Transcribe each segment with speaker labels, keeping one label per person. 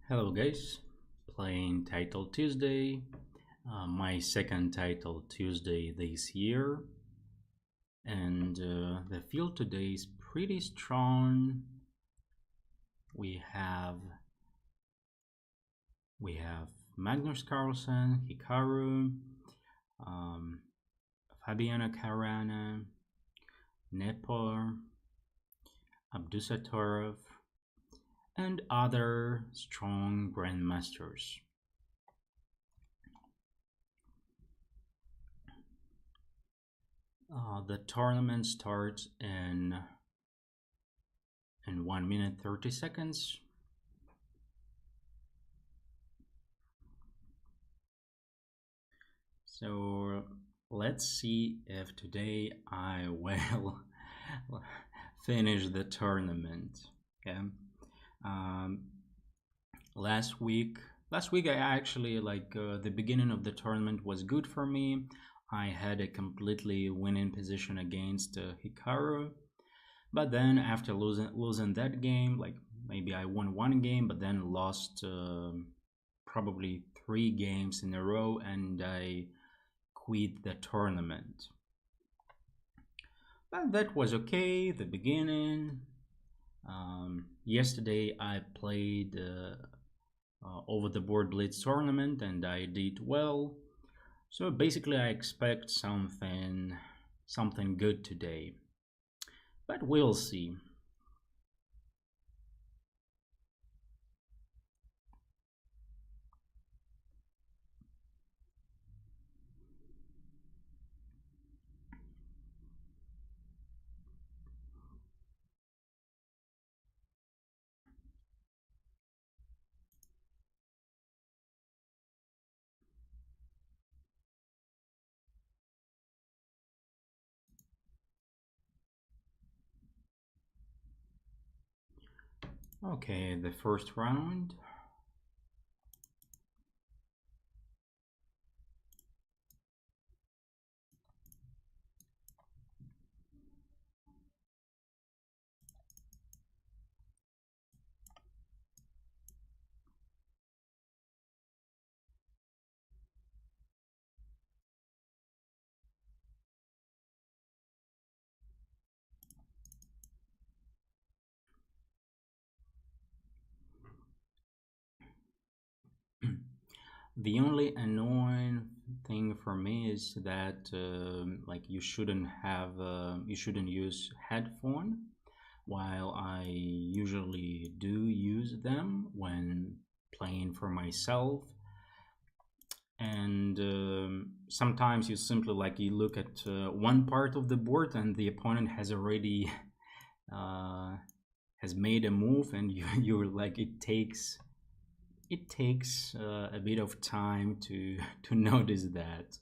Speaker 1: Hello guys, playing Title Tuesday, my second Title Tuesday this year, and the field today is pretty strong. We have Magnus Carlsen, Hikaru, um, Fabiana Caruana, Nepal, Abdusatorov, and other strong Grandmasters. The tournament starts in 1 minute 30 seconds. So let's see if today I will finish the tournament. Yeah. Um, last week I actually the beginning of the tournament was good for me. I had a completely winning position against Hikaru, but then after losing that game, like maybe I won one game, but then lost probably 3 games in a row, and I quit the tournament. But that was okay. The beginning. Yesterday I played over the board blitz tournament and I did well. So basically I expect something good today. But we'll see. Okay, the first round. The only annoying thing for me is that you shouldn't use headphone, while I usually do use them when playing for myself. And sometimes you simply you look at one part of the board and the opponent has already uh, has made a move, and you're like it takes a bit of time to to notice that.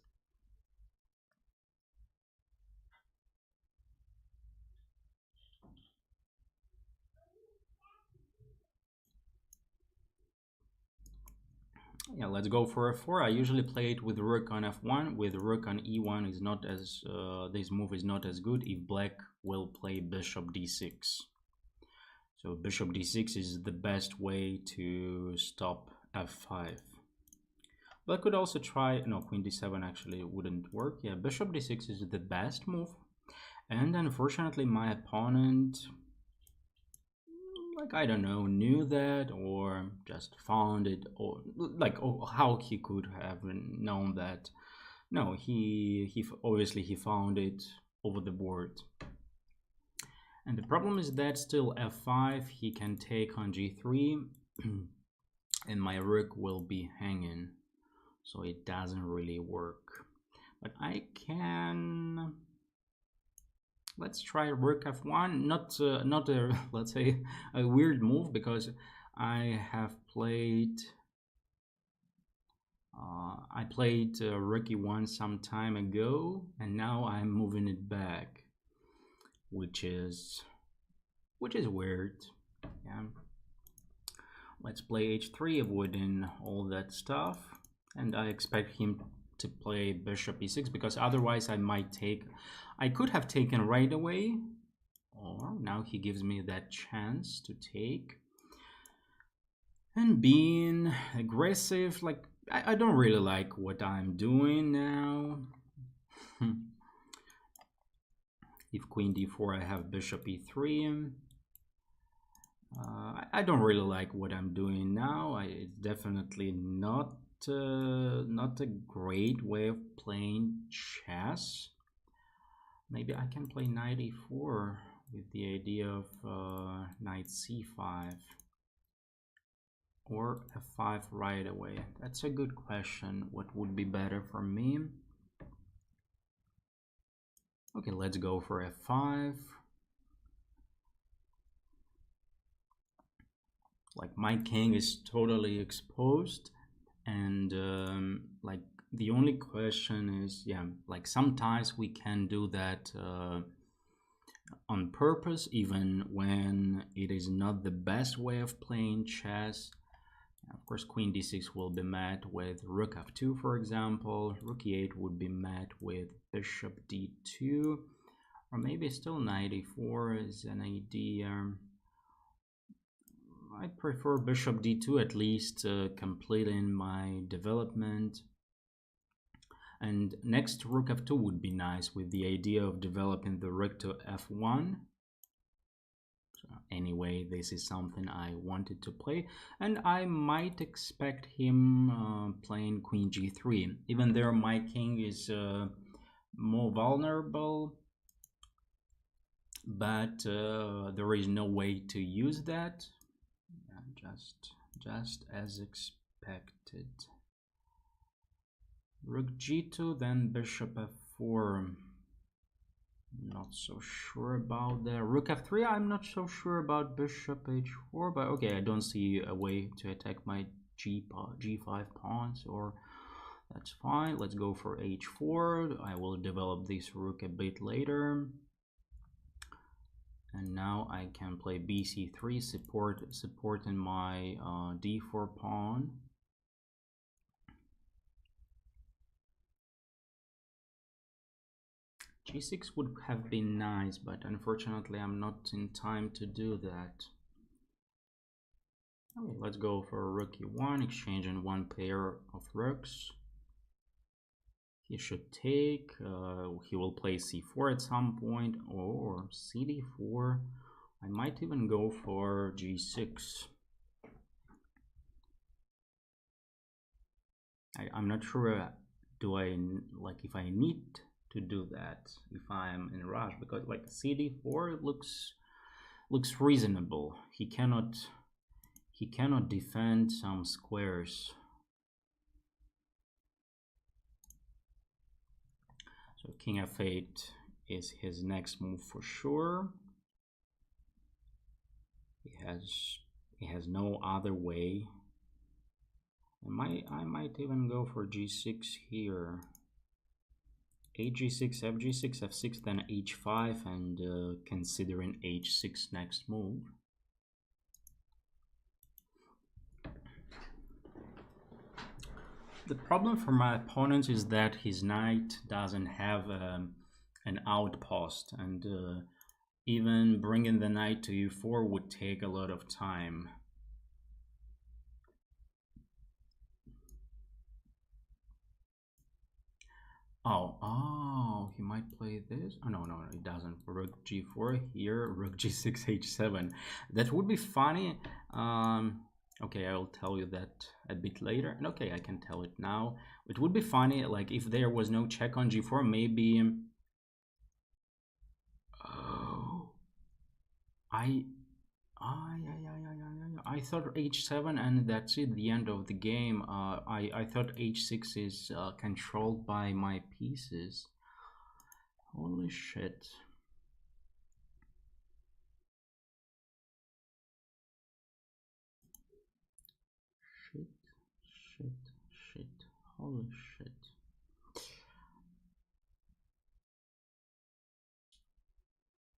Speaker 1: Yeah, let's go for f4. I usually play it with rook on f1. With rook on e1 is not as this move is not as good if black will play bishop d6. So bishop d6 is the best way to stop f5. But I could also try, no, queen d7 actually wouldn't work. Yeah, bishop d6 is the best move. And unfortunately my opponent, I don't know, knew that or just found it, or how he could have known that. No, he obviously he found it over the board. And the problem is that still f5 he can take on g3 and my rook will be hanging, so it doesn't really work. But I can, let's try rook f1. Not a let's say a weird move, because I have played I played rook e1 some time ago, and now I'm moving it back, which is weird. Yeah, let's play h3, avoiding all that stuff, and I expect him to play bishop e6, because otherwise I could have taken right away, or now he gives me that chance to take. and being aggressive. Like I don't really like what I'm doing now. If queen d4, I have bishop e3. I don't really like what I'm doing now. It's definitely not a great way of playing chess. Maybe I can play knight e4 with the idea of knight c5 or f5 right away. That's a good question. What would be better for me? Okay, let's go for f5. Like my king is totally exposed, and like the only question is, yeah, like sometimes we can do that on purpose, even when it is not the best way of playing chess. Of course, queen d6 will be met with rook f2, for example. Rook e8 would be met with bishop d2, or maybe still knight e4 is an idea. I prefer bishop d2, at least completing my development. And next rook f2 would be nice, with the idea of developing the rook to f1. So anyway, this is something I wanted to play, and I might expect him playing queen g3, even though my king is more vulnerable, but there is no way to use that. Just as expected. Rook g2, then bishop f4. Not so sure about that. Rook f3, I'm not so sure about bishop h4, but okay, I don't see a way to attack my g5 pawns, or that's fine. Let's go for h4. I will develop this rook a bit later. And now I can play bc3, supporting my d4 pawn. g6 would have been nice, but unfortunately I'm not in time to do that. Okay, let's go for rook e1, exchanging one pair of rooks. He should take, he will play c4 at some point, or cd4. I might even go for g6. I'm not sure, do I, like, if I need to do that, if I'm in a rush, because like cd4 looks reasonable. He cannot defend some squares. So king f8 is his next move for sure. He has no other way. I might even go for g6 here. G6, fg6, f6, then h5, and considering h6 next move. The problem for my opponent is that his knight doesn't have an outpost, and even bringing the knight to e4 would take a lot of time. Oh, he might play this. Oh, no, he doesn't. Rook g4 here, rook g6, h7. That would be funny. Okay, I'll tell you that a bit later. And okay, I can tell it now. It would be funny, like, if there was no check on g4, maybe... Oh... I thought h7 and that's it, the end of the game. I thought h6 is controlled by my pieces. Holy shit. Shit. Holy shit.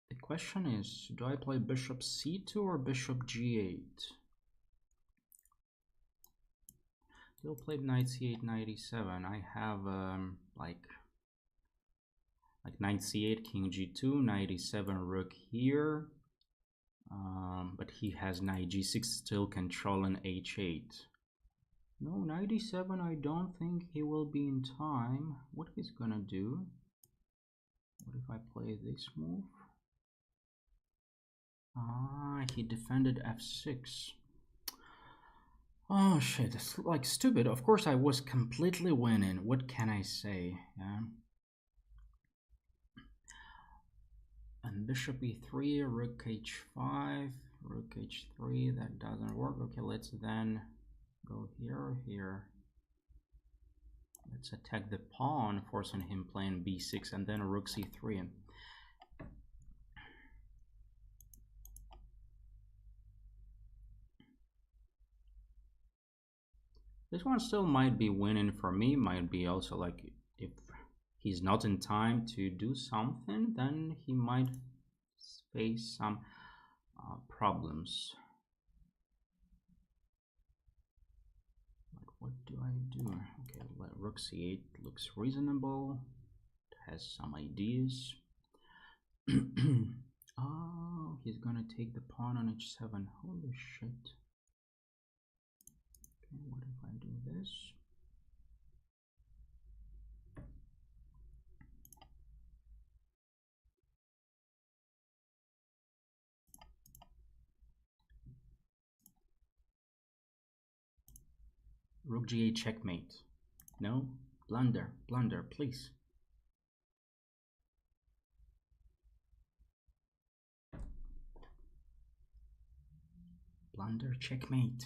Speaker 1: The question is, do I play bishop c2 or bishop g8? He'll play knight c8, knight e7. I have like knight c8, king g2, knight e7, rook here. But he has knight g6 still controlling h8. No, knight d7, I don't think he will be in time. What he's gonna do? What if I play this move? Ah, he defended f6. Oh shit, it's like stupid. Of course I was completely winning. What can I say? Yeah. And bishop e3, rook h5, rook h3, that doesn't work. Okay, let's then go here. Let's attack the pawn, forcing him playing b6 and then rook c3. This one still might be winning for me, might be also like if he's not in time to do something, then he might face some problems. But what do I do? Okay, rook c8 looks reasonable. It has some ideas. Oh, he's gonna take the pawn on h7. Holy shit. Okay, what if I do this? Rook g8 checkmate. No? Blunder, please. Blunder, checkmate.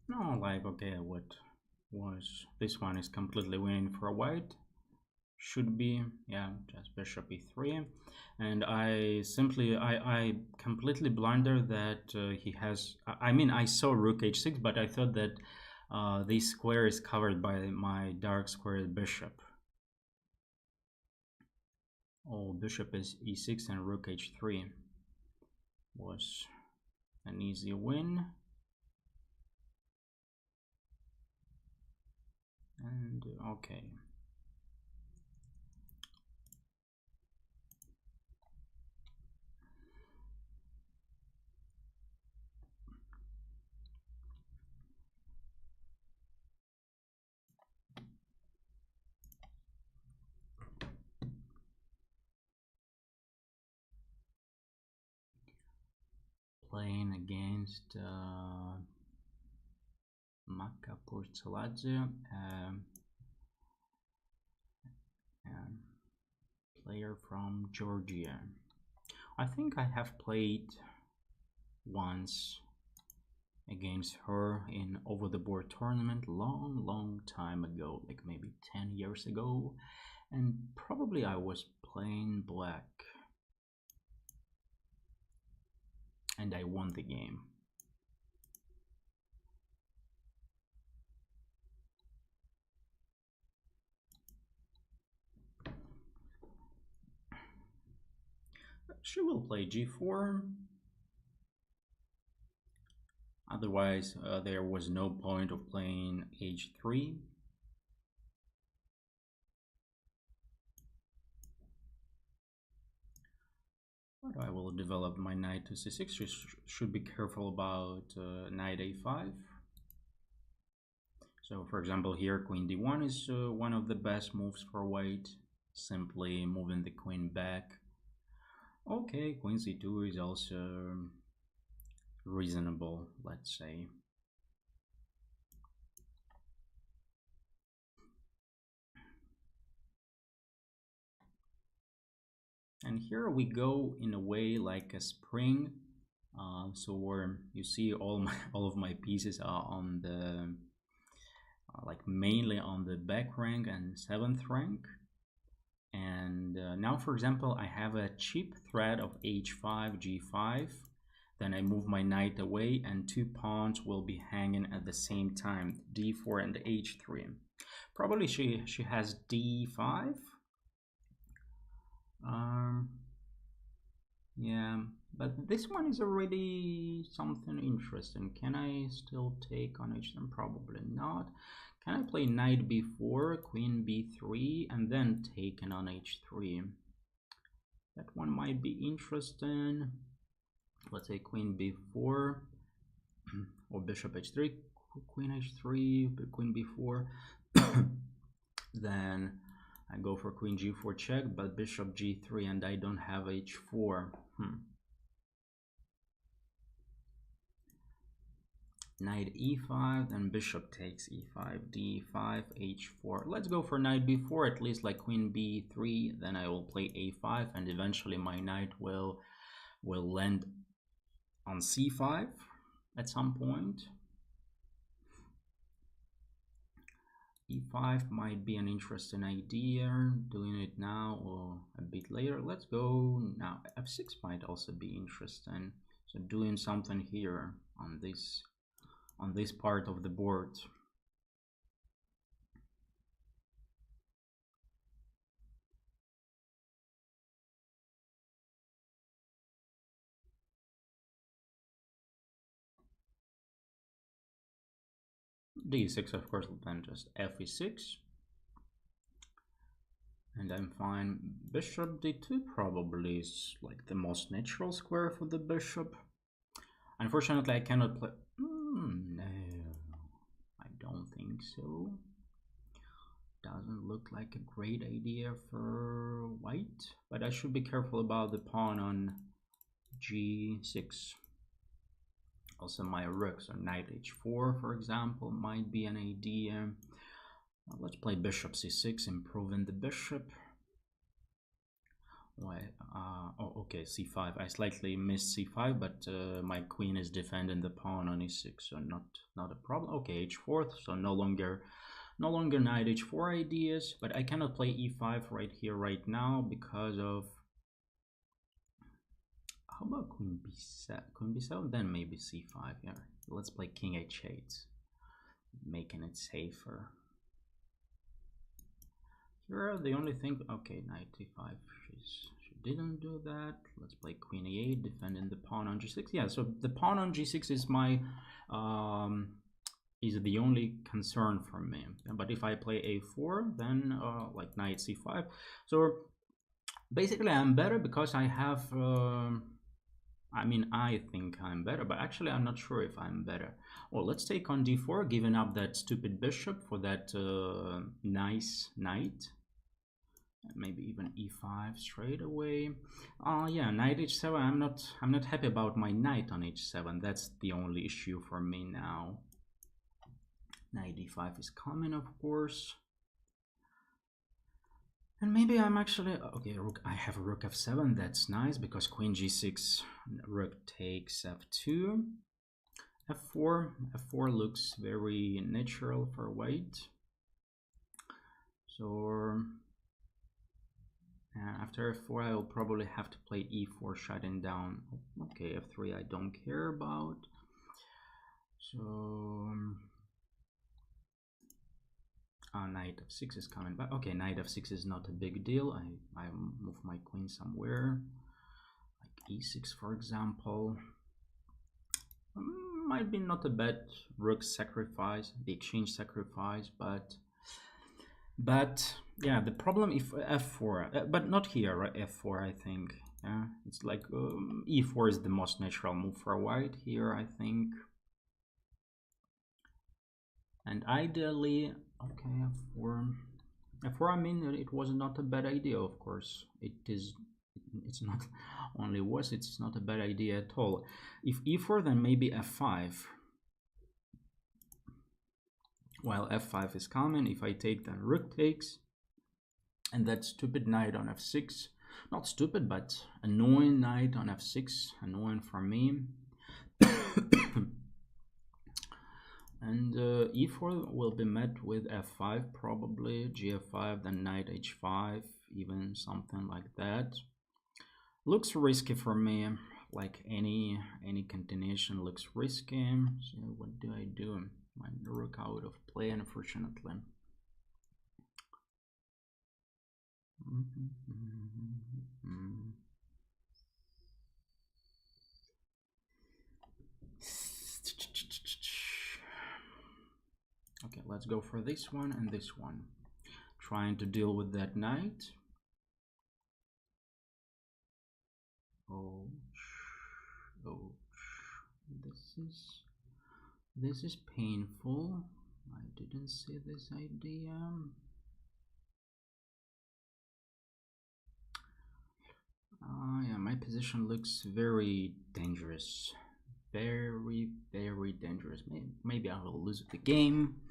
Speaker 1: No, like, okay, what was this one is completely winning for white. Should be, yeah, just bishop e3. And I completely blunder that he has, I mean, I saw rook h6, but I thought that this square is covered by my dark squared bishop. Oh, bishop is e6 and rook h3 was an easy win. And okay. Playing against Maka Porceladze, player from Georgia. I think I have played once against her in over the board tournament long time ago, like maybe 10 years ago, and probably I was playing black and I won the game. She will play g4. Otherwise, there was no point of playing h3. But I will develop my knight to c6. Should be careful about knight a5. So, for example, here queen d1 is one of the best moves for white. Simply moving the queen back. Okay, queen c2 is also reasonable, let's say. And here we go in a way like a spring. So where you see all of my pieces are on the like mainly on the back rank and 7th rank. And now, for example, I have a cheap threat of h5, g5. Then I move my knight away, and 2 pawns will be hanging at the same time, d4 and h3. Probably she has d5. Yeah, but this one is already something interesting. Can I still take on h7? Probably not. Can I play knight b4, queen b3, and then taken on h3? That one might be interesting. Let's say queen b4 or bishop h3, queen h3, queen b4. Then I go for queen g4 check, but bishop g3, and I don't have h4. Knight e5, then bishop takes e5, d5, h4. Let's go for knight b4, at least like queen b3. Then I will play a5, and eventually my knight will land on c5 at some point. e5 might be an interesting idea, doing it now or a bit later. Let's go now. f6 might also be interesting. So doing something here on this part of the board. d6, of course, then just f6, and I'm fine. Bishop d2 probably is like the most natural square for the bishop. Unfortunately, I cannot play. No, I don't think so. Doesn't look like a great idea for white, but I should be careful about the pawn on g6. Also my rook, so knight h4, for example, might be an idea. Let's play bishop c6, improving the bishop. Oh, okay, c5. I slightly missed c5, but my queen is defending the pawn on e6, so not a problem. Okay, h4, so no longer knight h4 ideas, but I cannot play e5 right here, right now, because of... How about queen b7? Queen b7, then maybe c5. Yeah, let's play king h8, making it safer. Here, the only thing... Okay, knight e5. She didn't do that. Let's play queen e8, defending the pawn on g6. Yeah, so the pawn on g6 is my... is the only concern for me. But if I play a4, then like knight c5. So basically I'm better because I have... I mean, I think I'm better, but actually I'm not sure if I'm better. Well, let's take on d4, giving up that stupid bishop for that nice knight. Maybe even e5 straight away. Yeah, knight h7. I'm not happy about my knight on h7. That's the only issue for me now. Knight d5 is coming, of course. And maybe I'm actually... Okay, rook, I have rook f7. That's nice, because queen g6, rook takes f2. f4. f4 looks very natural for white. So... after f4, I will probably have to play e4, shutting down. Okay, f3 I don't care about. So... knight f6 is coming back. Okay, knight f6 is not a big deal. I move my queen somewhere, like e6, for example. Might be not a bad rook sacrifice, the exchange sacrifice, but yeah, the problem if f4, but not here, right? f4, I think. Yeah, it's like e4 is the most natural move for white here, I think. And ideally, okay, f4. f4, I mean, it was not a bad idea, of course. It's not only was, it's not a bad idea at all. If e4, then maybe f5. While f5 is coming, if I take, then rook takes. And that stupid knight on f6 Not stupid, but annoying knight on f6. Annoying for me. And e4 will be met with f5 probably, gf5, then knight h5, even something like that. Looks risky for me, like any continuation looks risky. So what do I do? My rook out of play, unfortunately. Okay, let's go for this one and this one. Trying to deal with that knight. Oh, this is painful. I didn't see this idea. Yeah, my position looks very dangerous. Very, very dangerous. Maybe I will lose the game.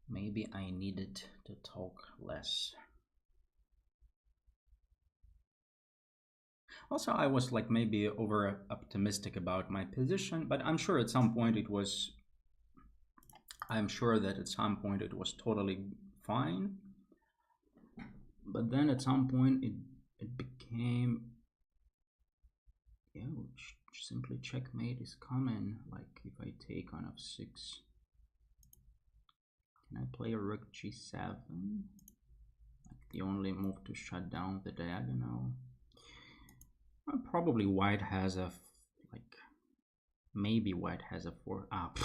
Speaker 1: Maybe I needed to talk less. Also, I was like maybe over optimistic about my position, but I'm sure at some point it was. I'm sure that at some point it was totally fine. But then at some point it became. Yeah, simply checkmate is coming. Like if I take on f6. Can I play a rook g7? Like the only move to shut down the diagonal. Probably white has a like. Maybe white has a 4 up.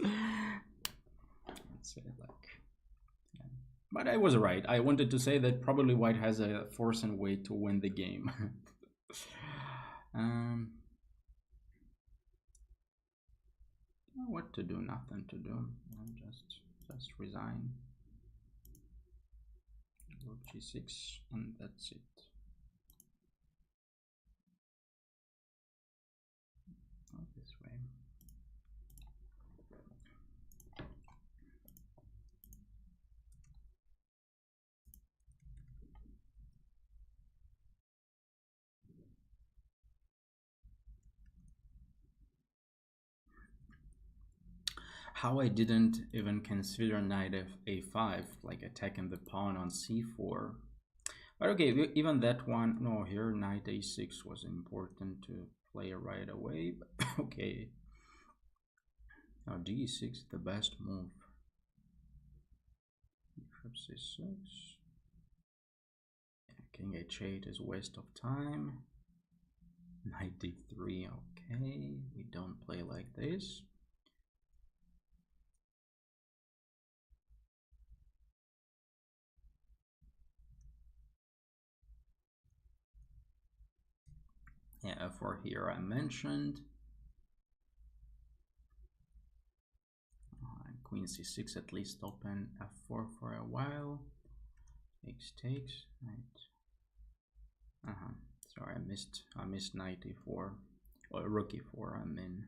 Speaker 1: Let's say like. Yeah. But I was right. I wanted to say that probably white has a force and way to win the game. What to do? Nothing to do. Just resign. Rook g6, and that's it. Go this way. How I didn't even consider knight a5, like attacking the pawn on c4. But okay, even that one, no, here knight a6 was important to play right away. But okay, now d6 the best move. Bishop c6. King h8 is waste of time. Knight d3, okay, we don't play like this. Yeah, for here I mentioned. Queen c6 at least open, f4 for a while. Takes, right. Sorry, I missed knight e4, or rook e4, I mean.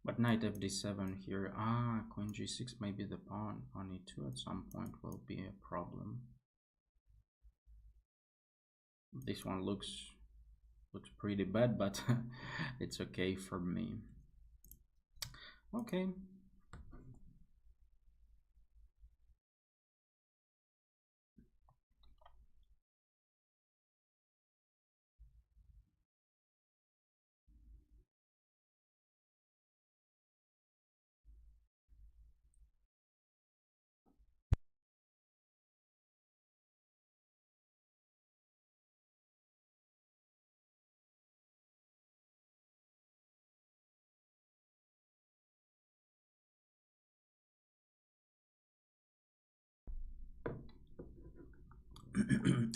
Speaker 1: But knight fd7 here. Queen g6, maybe the pawn on e2 at some point will be a problem. This one looks pretty bad, but it's okay for me. Okay.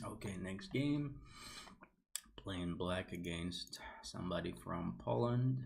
Speaker 1: Okay, next game. Playing black against somebody from Poland.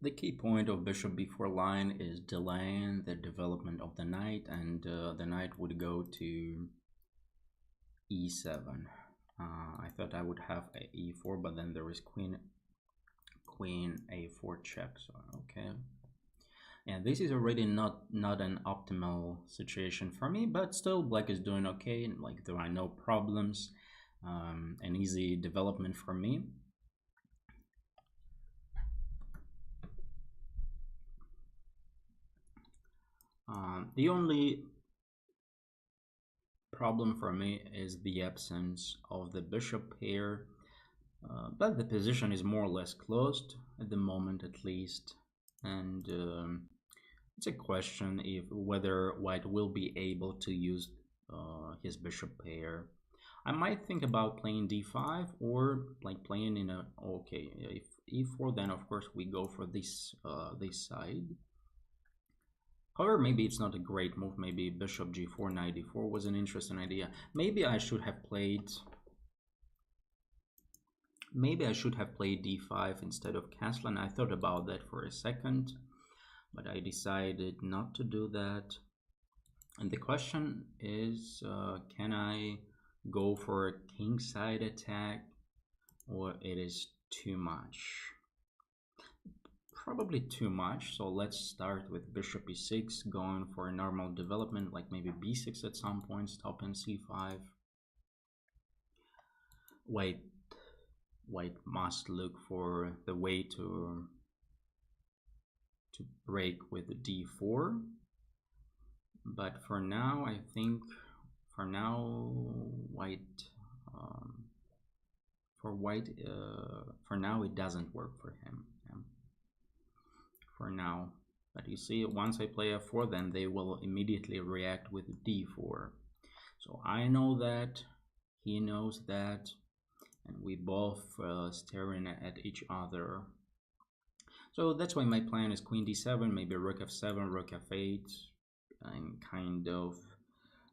Speaker 1: The key point of bishop b4 line is delaying the development of the knight, and the knight would go to e7. I thought I would have a e4, but then there is queen a4 check. So okay, and this is already not an optimal situation for me, but still black is doing okay. Like there are no problems, an easy development for me. The only problem for me is the absence of the bishop pair, but the position is more or less closed at the moment, at least, and it's a question if whether white will be able to use his bishop pair. I might think about playing d5 or like playing in a, okay, if e4, then of course we go for this this side. However, maybe it's not a great move. Maybe bishop g4, knight d4 was an interesting idea. Maybe I should have played d5 instead of castling. I thought about that for a second, but I decided not to do that. And the question is, can I go for a kingside attack, or it is too much? Probably too much. So let's start with bishop e6, going for a normal development, like maybe b6 at some point, stopping c5. White must look for the way to break with d4. But for now, I think for now for now it doesn't work for him. For now, but you see, once I play f4, then they will immediately react with d4. So I know that, he knows that, and we both staring at each other. So that's why my plan is queen d7, maybe rook f7, rook f8. I'm kind of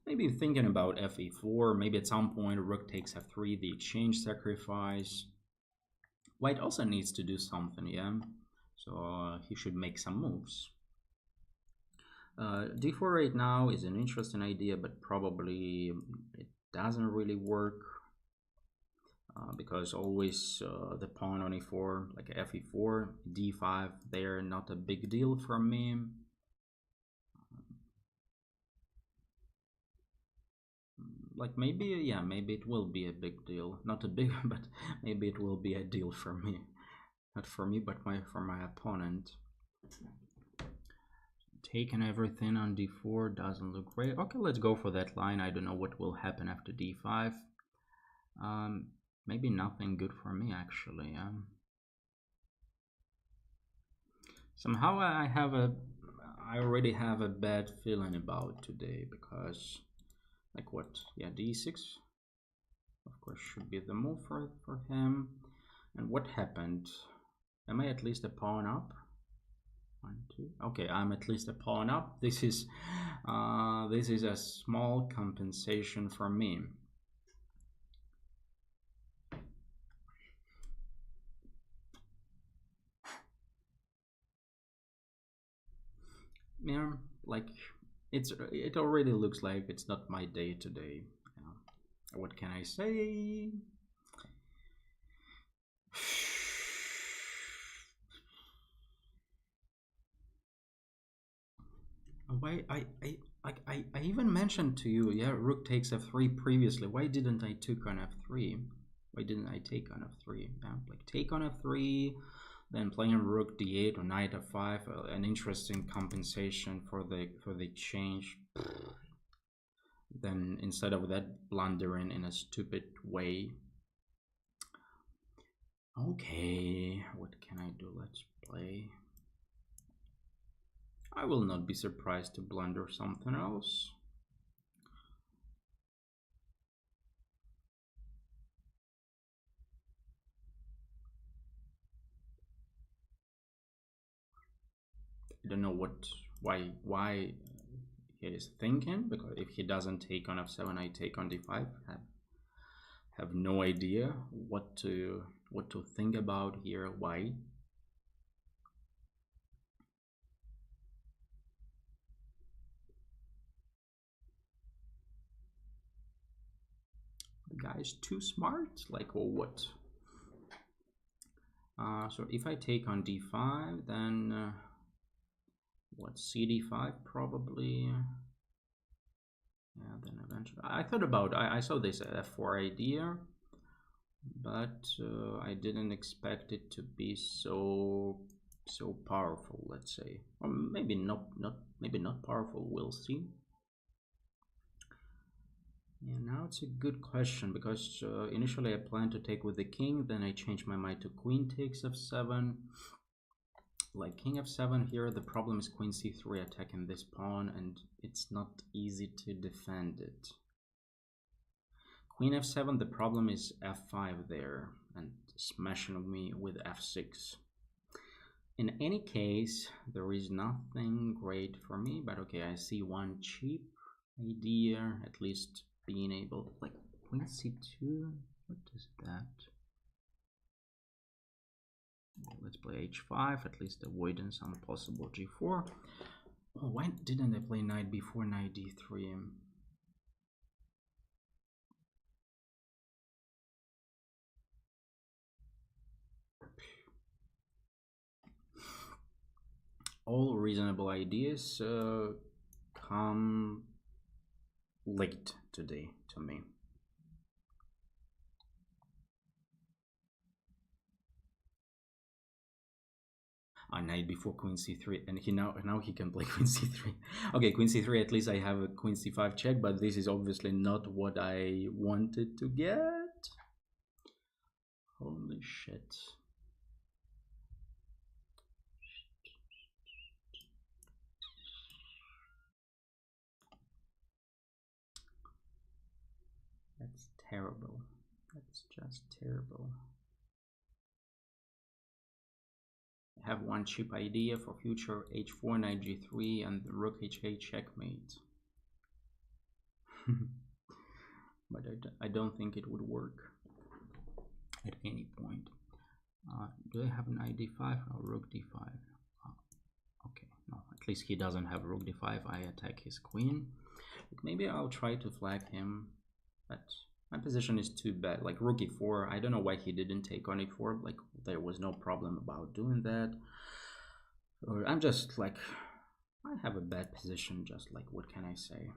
Speaker 1: maybe thinking about fe4, maybe at some point rook takes f3, the exchange sacrifice. White also needs to do something, yeah? So he should make some moves. d4 right now is an interesting idea, but probably it doesn't really work because always the pawn on e4, like fe4, d5, they're not a big deal for me. Like maybe, yeah, maybe it will be a big deal. Not a big, but maybe it will be a deal for me. Not for me, but for my opponent. Taking everything on d4 doesn't look great. Okay, let's go for that line. I don't know what will happen after d5. Maybe nothing good for me, actually. Somehow I already have a bad feeling about today, because like what? Yeah, d6 of course should be the move for him. And what happened? Am I at least a pawn up? 1, 2. Okay, I'm at least a pawn up. This is a small compensation for me. Yeah, like it already looks like it's not my day today. What can I say? Why I even mentioned to you, yeah, rook takes f3 previously. Why didn't I take on f3? Why didn't I take on f3? Yeah, like take on f3, then playing rook d8 or knight f5, an interesting compensation for the change. Then instead of that, blundering in a stupid way. Okay, what can I do? Let's play. I will not be surprised to blunder something else. I don't know why he is thinking, because if he doesn't take on f7, I take on d5. Have no idea what to think about here. Why? Guy's too smart, like, or what? So if I take on d5, then what, cd5 probably. Yeah, then eventually I thought about, I saw this f4 idea, but I didn't expect it to be so powerful, let's say. Or maybe not powerful, we'll see. Yeah, now it's a good question, because initially I planned to take with the king, then I changed my mind to queen takes f7. Like king f7 here, the problem is queen c3 attacking this pawn, and it's not easy to defend it. Queen f7, the problem is f5 there, and smashing me with f6. In any case, there is nothing great for me, but okay, I see one cheap idea, at least being able, like queen c2, what is that? Let's play h5, at least avoiding some possible g4. Oh, why didn't I play knight b4, knight d3? All reasonable ideas come late today to me. Knight before queen c3, and now he can play queen c3. Okay, queen c3, at least I have a queen c5 check, but this is obviously not what I wanted to get. Holy shit. That's terrible. That's just terrible. I have one cheap idea for future h4, knight g3, and rook h8 checkmate. But I don't think it would work at any point. Do I have knight d5 or rook d5? Okay, no, at least he doesn't have rook d5. I attack his queen. But maybe I'll try to flag him, but my position is too bad. Like rook e4, I don't know why he didn't take on e4. Like there was no problem about doing that. Or I'm just like, I have a bad position, just like, what can I say?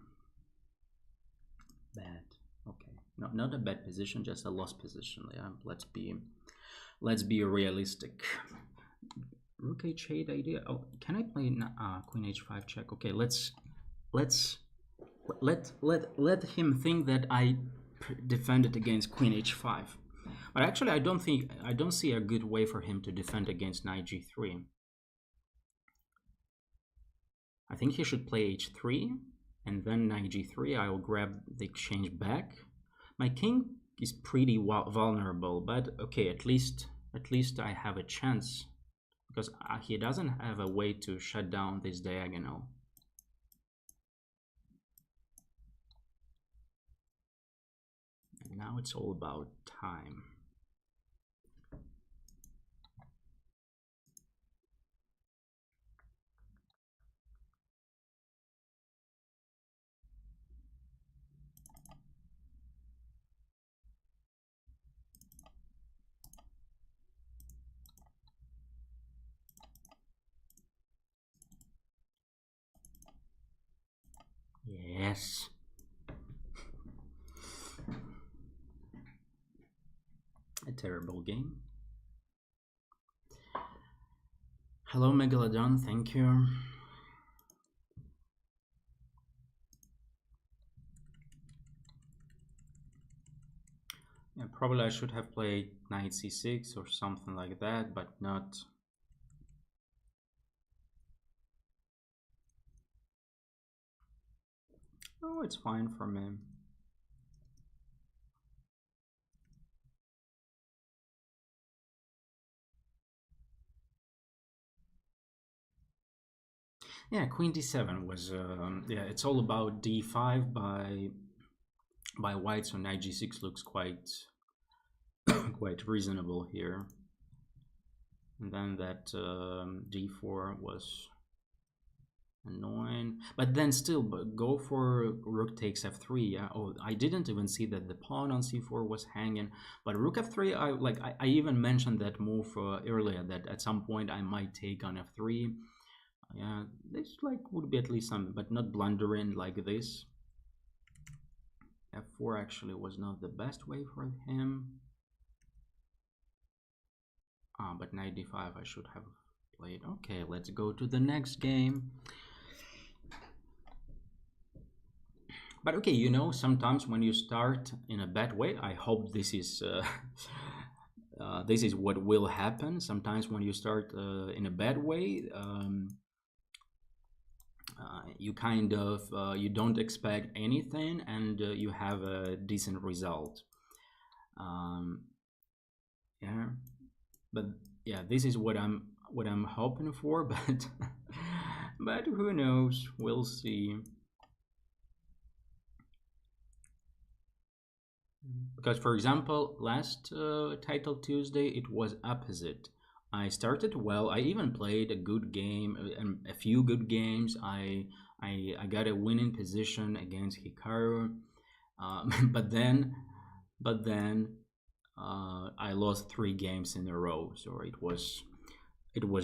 Speaker 1: Bad. Okay, no, not a bad position, just a lost position. Yeah, let's be realistic. Rook h8 idea. Oh, can I play queen h5 check? Okay, let him think that I defended against queen h5. But actually, I don't see a good way for him to defend against knight g3. I think he should play h3 and then knight g3. I will grab the exchange back. My king is pretty vulnerable, but okay, at least I have a chance, because he doesn't have a way to shut down this diagonal. And now it's all about time. Yes. A terrible game. Hello, Megalodon. Thank you. Yeah, probably I should have played knight c6 or something like that, but not. Oh, it's fine for me. Yeah, queen d7 was yeah, it's all about d5 by white, so knight g6 looks quite quite reasonable here. And then that d4 was Annoying, but then still go for rook takes f3. Yeah. Oh, I didn't even see that the pawn on c4 was hanging, but rook f3. I even mentioned that move earlier, that at some point I might take on f3. Yeah, this like would be at least something, but not blundering like this. f4 actually was not the best way for him. But knight d5 I should have played. Okay, let's go to the next game. But okay, you know, sometimes when you start in a bad way, I hope this is this is what will happen. Sometimes when you start in a bad way, you kind of you don't expect anything, and you have a decent result. Yeah, but yeah, this is what I'm hoping for. But but who knows? We'll see. Because, for example, last Title Tuesday, it was opposite. I started well. I even played a good game and a few good games. I got a winning position against Hikaru, but then I lost 3 games in a row. So it was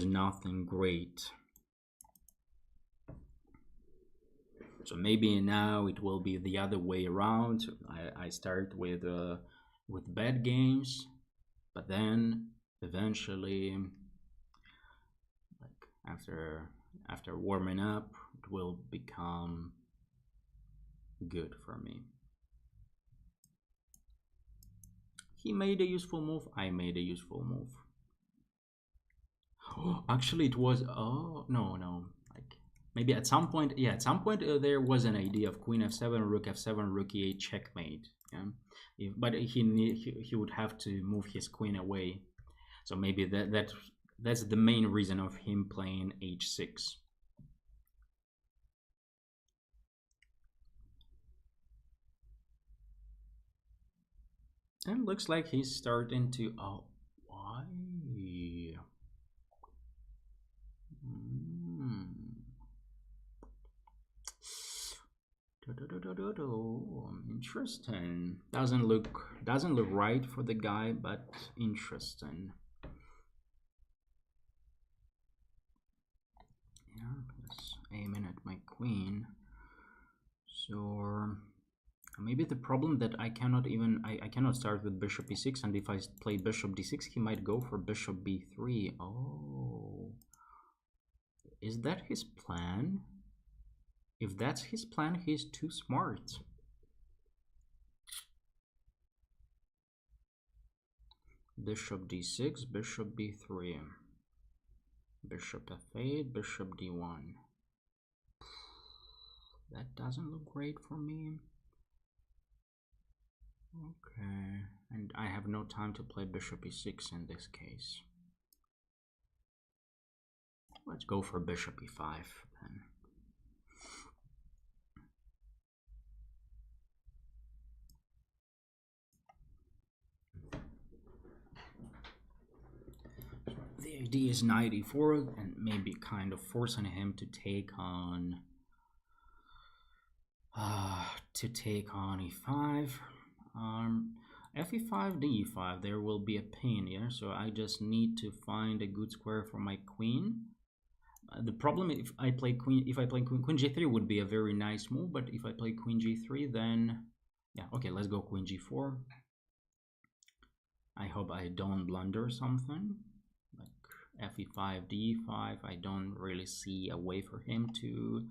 Speaker 1: nothing great. So maybe now it will be the other way around. I start with bad games, but then eventually, like after warming up, it will become good for me. He made a useful move. I made a useful move. Actually, it was no. Maybe at some point, yeah, at some point there was an idea of queen f7, rook f7, rook e8 checkmate. Yeah, but he would have to move his queen away. So maybe that's the main reason of him playing h6. And looks like he's starting to. Oh, why? Interesting. Doesn't look right for the guy, but interesting. Yeah, just aiming at my queen. So maybe the problem that I cannot even I cannot start with bishop e6, and if I play bishop d6, he might go for bishop b3. Oh, is that his plan? If that's his plan, he's too smart. Bishop d6, bishop b3, bishop f8, bishop d1. That doesn't look great for me. Okay, and I have no time to play bishop e6 in this case. Let's go for bishop e5 then. The idea is knight e4, and maybe kind of forcing him to take on e5. Fe5, d5, there will be a pain here, so I just need to find a good square for my queen. The problem, if I play queen g3 would be a very nice move, but if I play queen g3, then yeah, okay, let's go queen g4. I hope I don't blunder something like fe5, d5. I don't really see a way for him to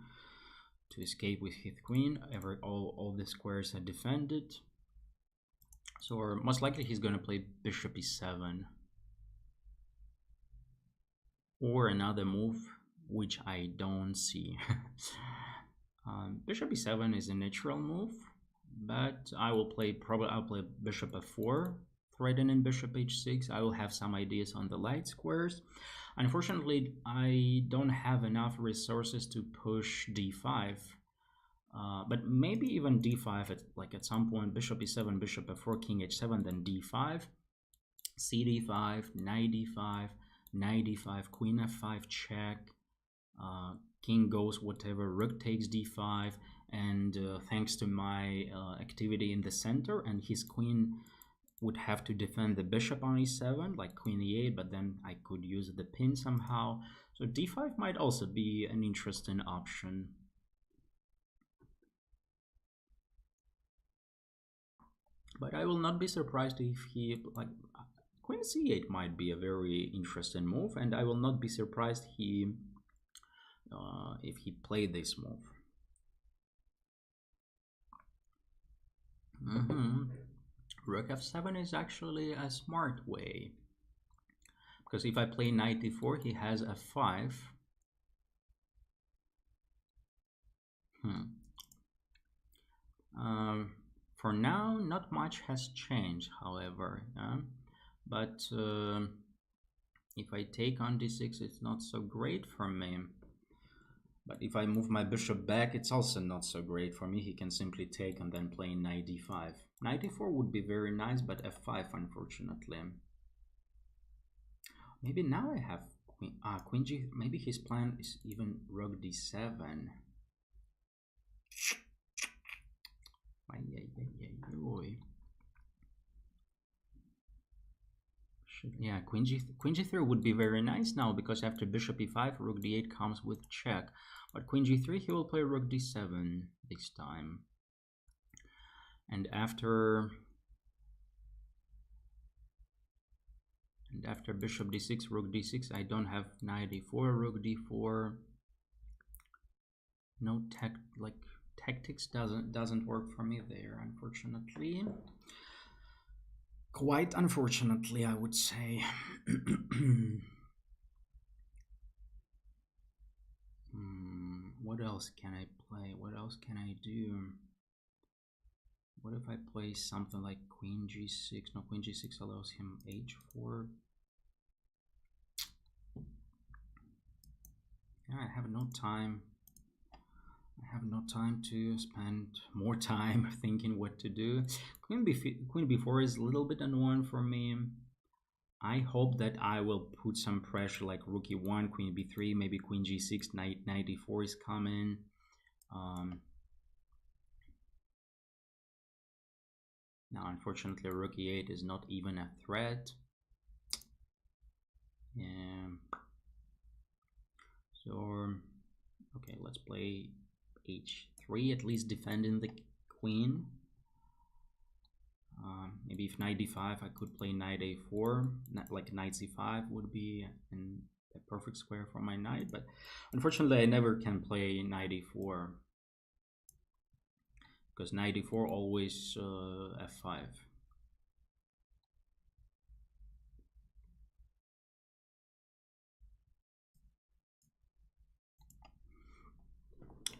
Speaker 1: escape with his queen. All the squares are defended. So most likely he's going to play bishop e7 or another move which I don't see. Bishop e7 is a natural move, but I'll play bishop f4, threatening bishop h6. I will have some ideas on the light squares. Unfortunately, I don't have enough resources to push d5. But maybe even d5 at some point, bishop e7, bishop f4, king h7, then d5, cd5, knight d5, knight d5, queen f5 check, king goes whatever, rook takes d5, and thanks to my activity in the center, and his queen would have to defend the bishop on e7, like queen e8, but then I could use the pin somehow. So d5 might also be an interesting option. But I will not be surprised if he, like, queen c8 might be a very interesting move, and I will not be surprised if he played this move. Rook f7 is actually a smart way, because if I play knight d4, he has f5. For now, not much has changed, however. But if I take on d6, it's not so great for me. But if I move my bishop back, it's also not so great for me. He can simply take and then play knight d5. Knight d4 would be very nice, but f5, unfortunately. Maybe now I have queen g. Maybe his plan is even rook d7. Yeah, queen g3 would be very nice now, because after bishop e5, rook d8 comes with check. But queen g3, he will play rook d7 this time. And after bishop d6, rook d6, I don't have knight d4, rook d4. No tactics doesn't work for me there, unfortunately. Quite unfortunately, I would say. What else can I play? What else can I do? What if I play something like queen g6? No, queen g6 allows him h4. Yeah, I have no time. I have no time to spend more time thinking what to do. Queen b4 is a little bit annoying for me. I hope that I will put some pressure, like rook e1, queen b3, maybe queen g6, knight d4 is coming. Now, unfortunately, rook e8 is not even a threat. Yeah. So, okay, let's play h3, at least defending the queen. Maybe if knight d5, I could play knight a4, like knight c5 would be a perfect square for my knight, but unfortunately I never can play knight e4, because knight e4 always f5.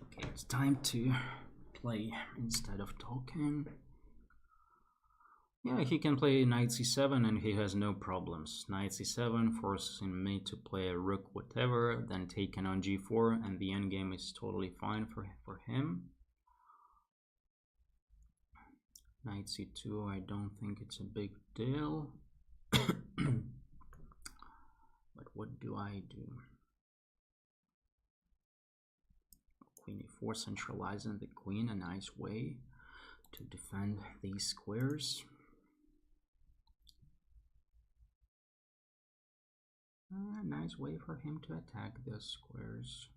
Speaker 1: Okay, it's time to play instead of talking. Yeah, he can play knight c7 and he has no problems. Knight c7 forcing me to play a rook whatever, then taken on g4, and the endgame is totally fine for him. Knight c2, I don't think it's a big deal. But what do I do? Queen e4, centralizing the queen, a nice way to defend these squares. A nice way for him to attack those squares.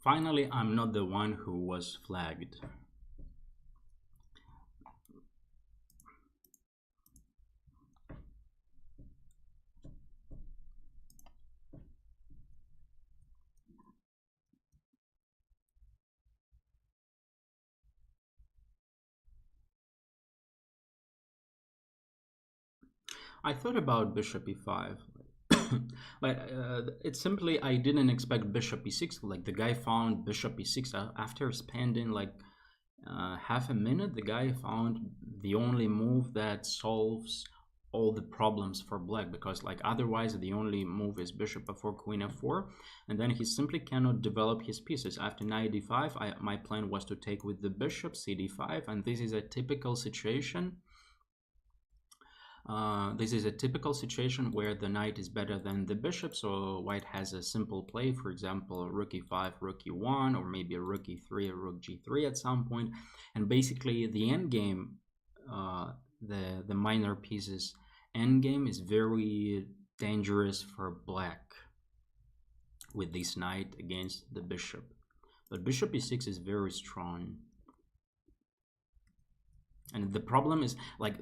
Speaker 1: Finally, I'm not the one who was flagged. I thought about bishop e5. Like it's simply I didn't expect bishop e6. Like the guy found bishop e6 after spending like half a minute. The guy found the only move that solves all the problems for black, because like otherwise the only move is bishop f4 queen f4, and then he simply cannot develop his pieces. After knight d5, my plan was to take with the bishop cd5, and this is a typical situation. This is a typical situation where the knight is better than the bishop, so white has a simple play, for example, rook e5, rook e1, or maybe rook e3 or rook g3 at some point. And basically the endgame, the minor pieces endgame is very dangerous for black with this knight against the bishop. But bishop e6 is very strong. And the problem is, like,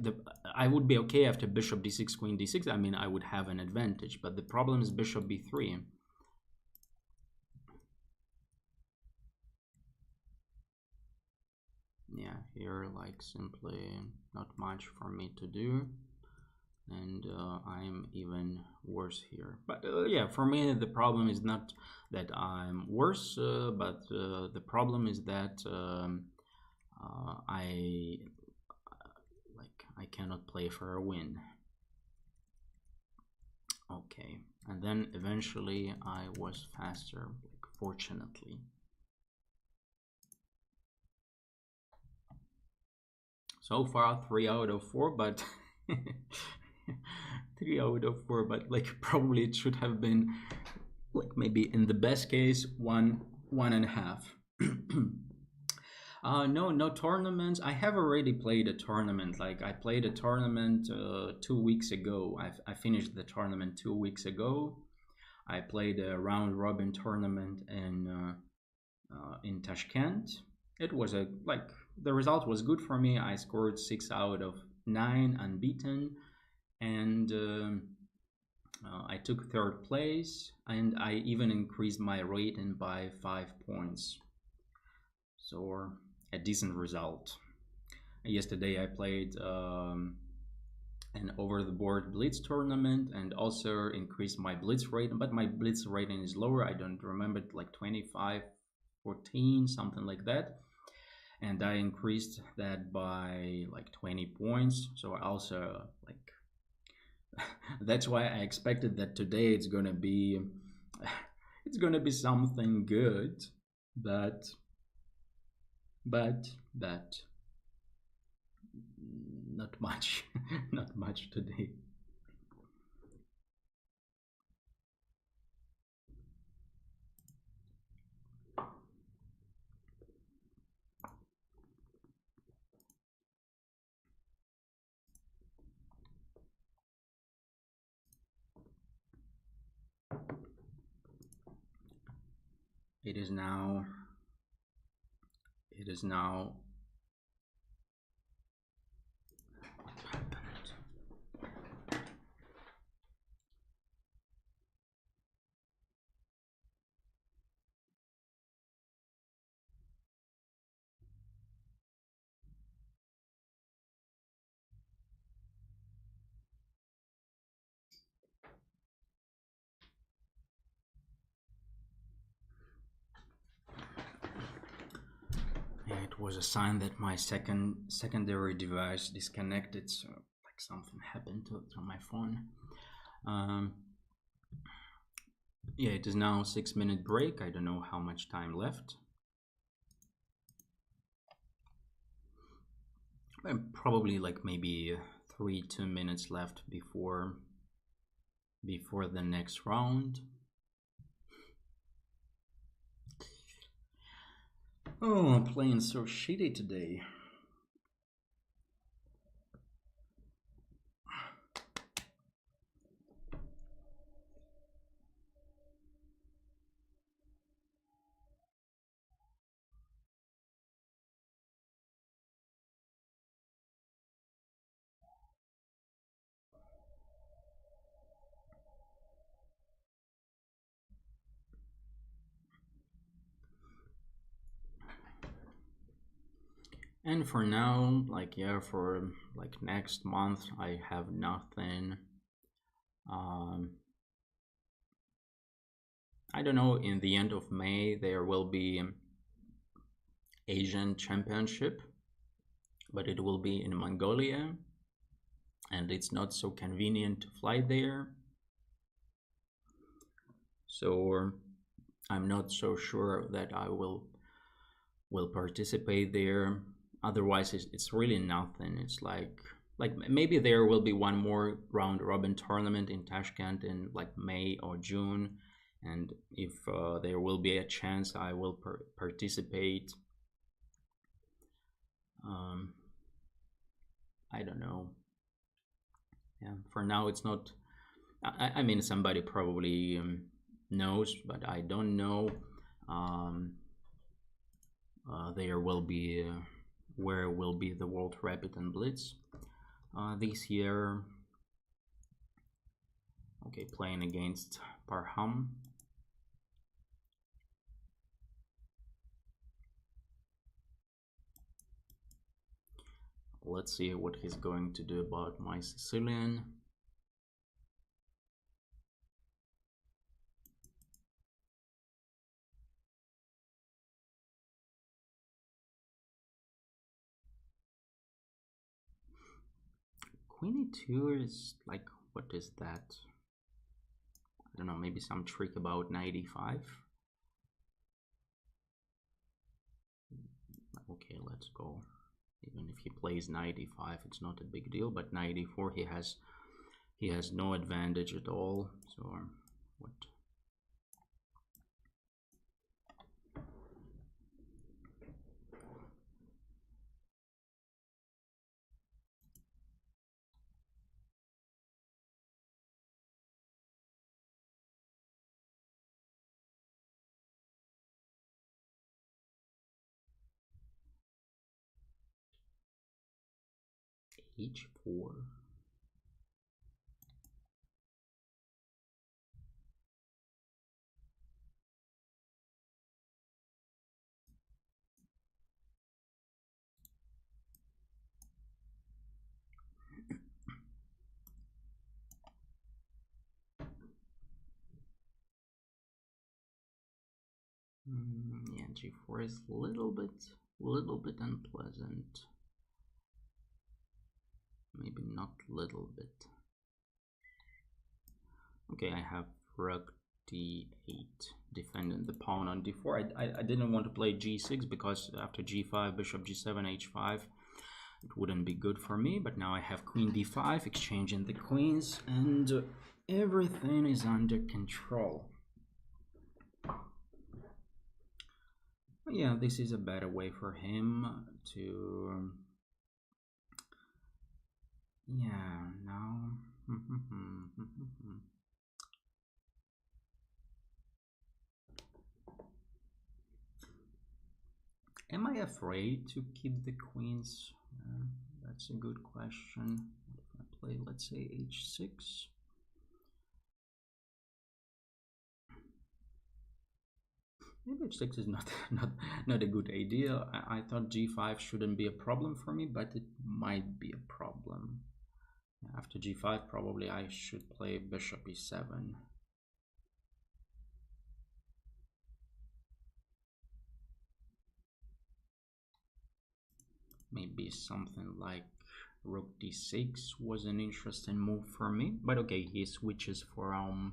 Speaker 1: I would be okay after bishop d6, queen d6. I mean, I would have an advantage. But the problem is bishop b3. Yeah, here, like, simply not much for me to do. And I'm even worse here. But yeah, for me, the problem is not that I'm worse, but the problem is that I cannot play for a win. Okay, and then eventually I was faster, like, fortunately. So far 3 out of 4, but 3 out of 4, but like probably it should have been like maybe in the best case 1.5. No tournaments. I have already played a tournament. Like I played a tournament 2 weeks ago. I finished the tournament 2 weeks ago. I played a round robin tournament in Tashkent. It was the result was good for me. I scored 6 out of 9 unbeaten, and I took 3rd place, and I even increased my rating by 5 points. So a decent result. Yesterday I played an over-the-board blitz tournament and also increased my blitz rating, but my blitz rating is lower. I don't remember it, like 25-14, something like that. And I increased that by like 20 points. So I also like that's why I expected that today it's gonna be something good, but not much. Not much today. It is now what happened? It was a sign that my secondary device disconnected, so like something happened to my phone. Yeah, it is now 6-minute break. I don't know how much time left. Probably like maybe 2 minutes left before the next round. Oh, I'm playing so shitty today. And for now, like, yeah, for like next month, I have nothing. Um, I don't know. In the end of May, there will be Asian Championship, but it will be in Mongolia, and it's not so convenient to fly there. So I'm not so sure that I will participate there. Otherwise, it's really nothing. It's like maybe there will be one more round robin tournament in Tashkent in like May or June, and if there will be a chance, I will participate. Um, I don't know. Yeah, for now it's not. I mean, somebody probably knows, but I don't know. Um, there will be where will be the World Rapid and Blitz this year. Okay, playing against Parham. Let's see what he's going to do about my Sicilian. Queen e2 is like, what is that? I don't know, maybe some trick about knight e5. Okay, let's go. Even if he plays knight e5, it's not a big deal, but knight e4, he has no advantage at all. So what? H4. Yeah, G4 is a little bit unpleasant. Maybe not little bit. Okay, I have rook d8, defending the pawn on d4. I didn't want to play g6 because after g5, bishop g7, h5, it wouldn't be good for me. But now I have queen d5, exchanging the queens, and everything is under control. Yeah, this is a better way for him to... Yeah, now... Am I afraid to keep the queens? That's a good question. If I play, let's say, h6. Maybe h6 is not a good idea. I thought g5 shouldn't be a problem for me, but it might be a problem. After g5, probably I should play bishop e7. Maybe something like rook d6 was an interesting move for me. But okay, he switches from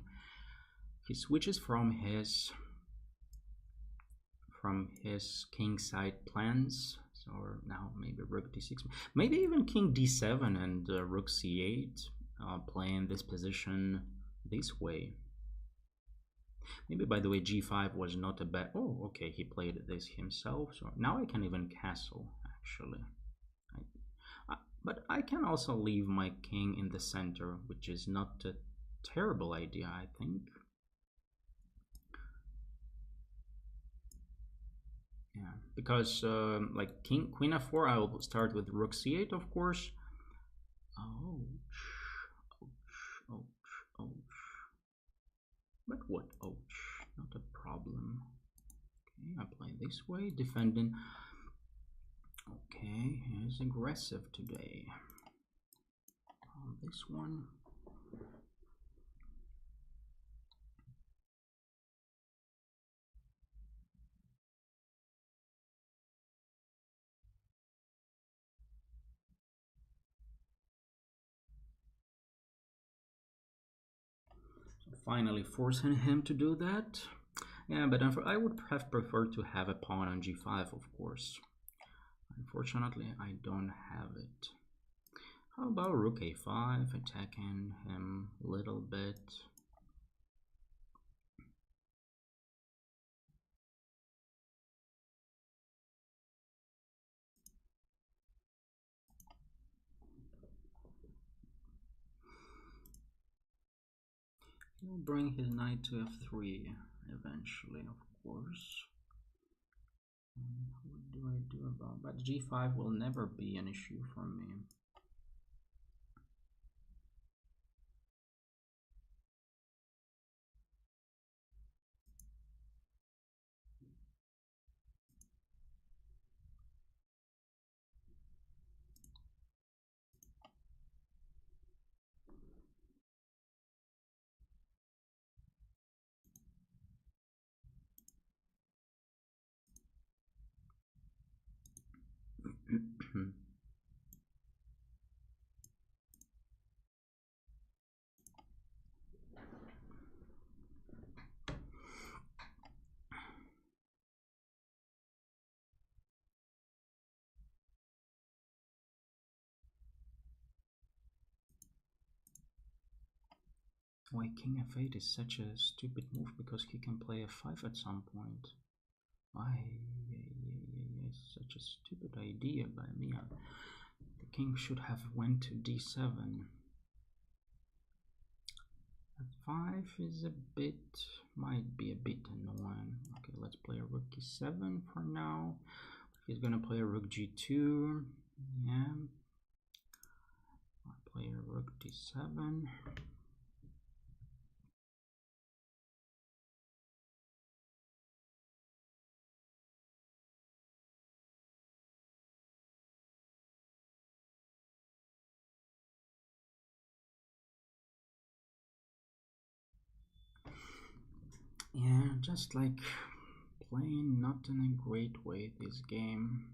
Speaker 1: his king side plans. So now maybe rook d6, maybe even king d7 and rook c8, playing this position this way. Maybe, by the way, g5 was not a bad... Oh, okay, he played this himself. So now I can even castle, actually. But I can also leave my king in the center, which is not a terrible idea, I think. Yeah, because like queen f4, I will start with rook c8, of course. Ouch, ouch, ouch, ouch. But what ouch? Not a problem. Okay, I play this way, defending Okay, he's aggressive today. On this one. So finally forcing him to do that. Yeah, but I would have preferred to have a pawn on g5, of course. Unfortunately, I don't have it. How about rook a5, attacking him a little bit? He'll bring his knight to f3 eventually, of course. What do I do about that? G5 will never be an issue for me. Why king f8 is such a stupid move, because he can play f5 at some point. Why, such a stupid idea by me. The king should have went to d7. f5 is a bit, might be a bit annoying. Okay, let's play a rook e7 for now. He's gonna play a rook g2. Yeah. I'll play a rook d7. Yeah, just like playing not in a great way this game.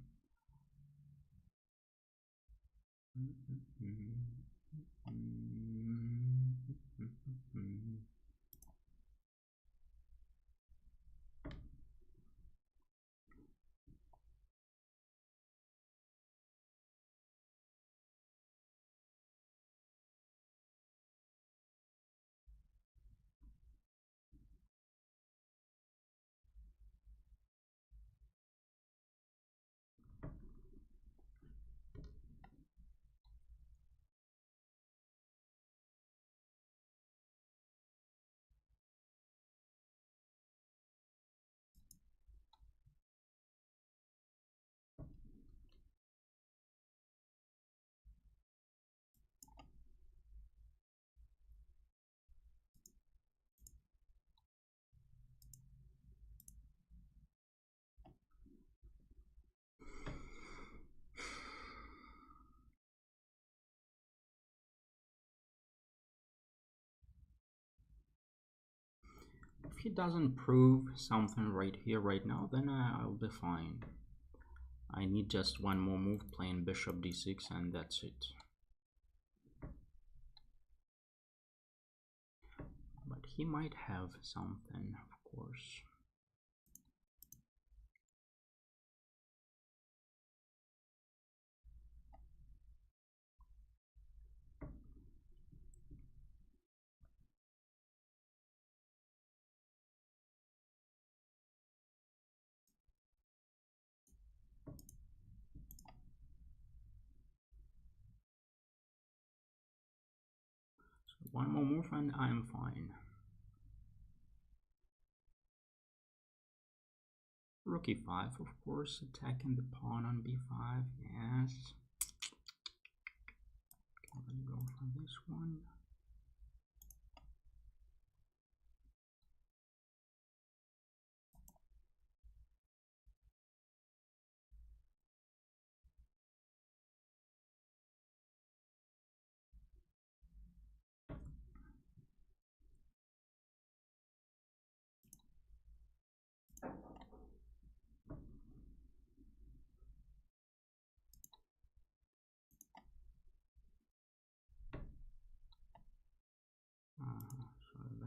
Speaker 1: If he doesn't prove something right here, right now, then I'll be fine. I need just one more move, playing bishop d6, and that's it. But he might have something, of course. So one more move and I'm fine. Rook e5, of course, attacking the pawn on b5, yes. Okay, let's go for this one.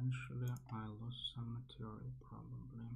Speaker 1: Eventually I lost some material probably.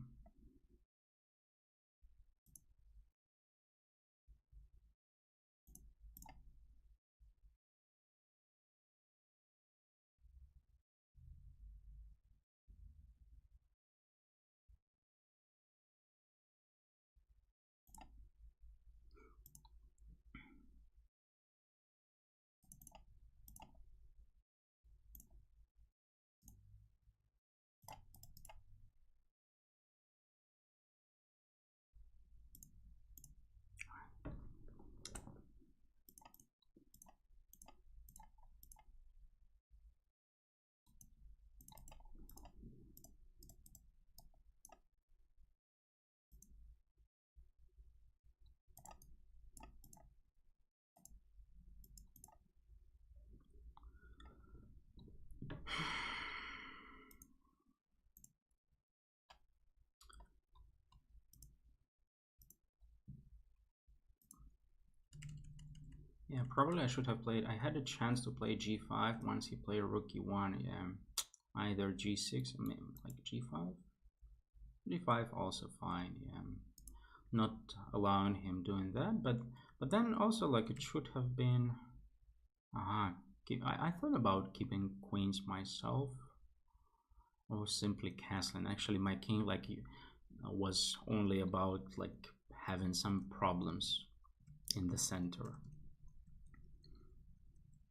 Speaker 1: Yeah, probably I should have played. I had a chance to play g5 once he played rook e1. Yeah, either g6, like g5. d5 also fine. Yeah, not allowing him doing that, but then also like it should have been. I thought about keeping queens myself or simply castling. Actually, my king like was only about like having some problems in the center.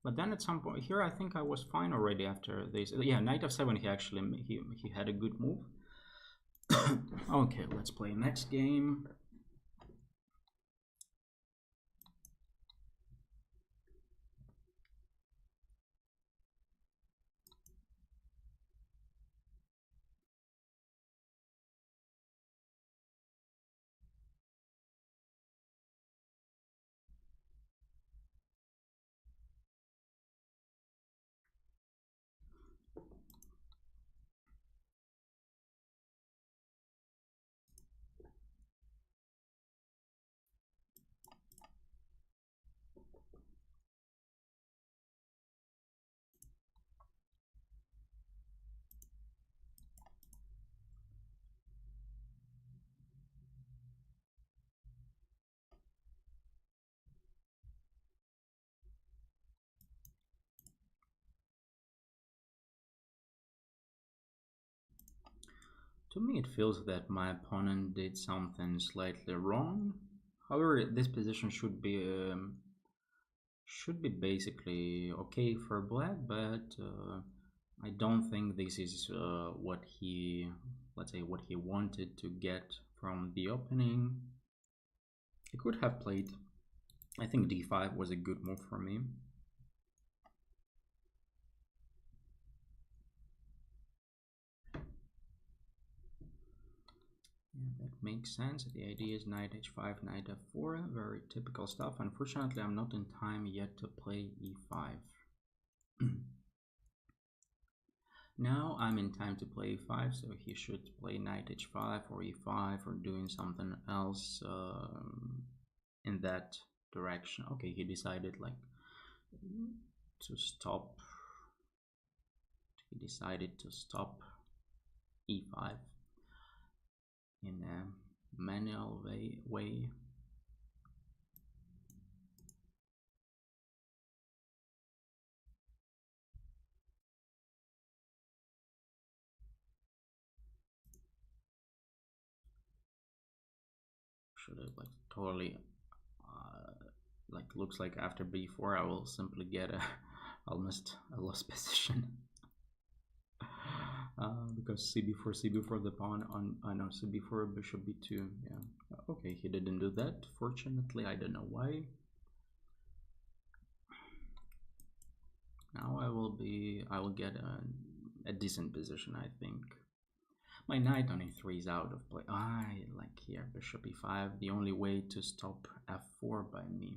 Speaker 1: But then at some point here, I think I was fine already after this. Yeah, knight f7. He had a good move. Okay, let's play next game. To me, it feels that my opponent did something slightly wrong. However, this position should be basically okay for black, but I don't think this is what he, let's say, what he wanted to get from the opening. He could have played. I think d5 was a good move for me. Yeah, that makes sense. The idea is knight h5, knight f4, very typical stuff. Unfortunately, I'm not in time yet to play e5. Now I'm in time to play e5, so he should play knight h5 or e5 or doing something else in that direction. Okay, he decided like to stop. He decided to stop e5 in a manual way. Should have like totally like looks like after b4 I will simply get a almost a lost position. Because cb4 the pawn on I know cb4 bishop b2. Yeah, okay, he didn't do that fortunately. I don't know why. Now I will get a decent position. I think my knight on e3 is out of play. I like here bishop e5, the only way to stop f4 by me.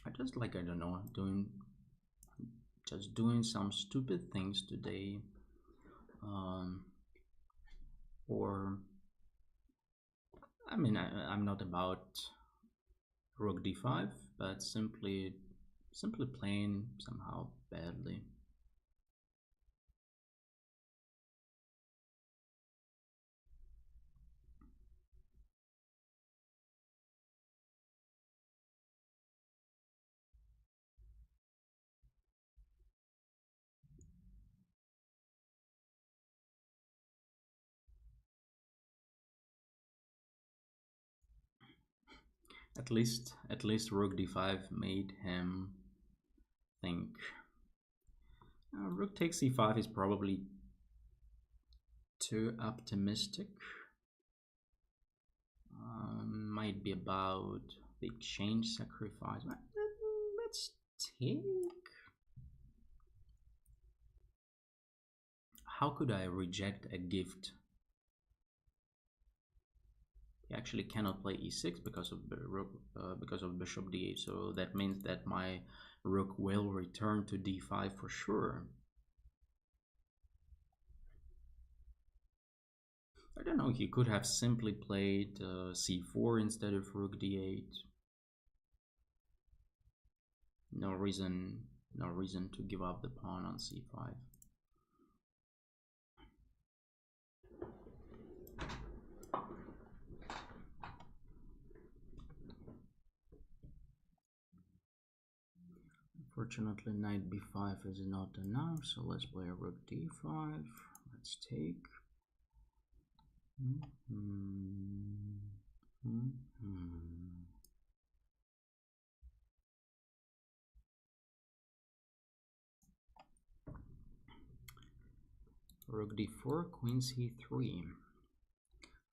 Speaker 1: I just like, I don't know, just doing some stupid things today, or I mean I'm not about rook d5, but simply playing somehow badly. At least rook d5 made him think. Rook takes c5 is probably too optimistic. Might be about the exchange sacrifice. Let's take. How could I reject a gift? He actually cannot play e6 because of the rook, because of bishop d8. So that means that my rook will return to d5 for sure. I don't know. He could have simply played c4 instead of rook d8. No reason to give up the pawn on c5. Unfortunately, knight b5 is not enough, so let's play rook d5. Let's take. Rook d4, queen c3.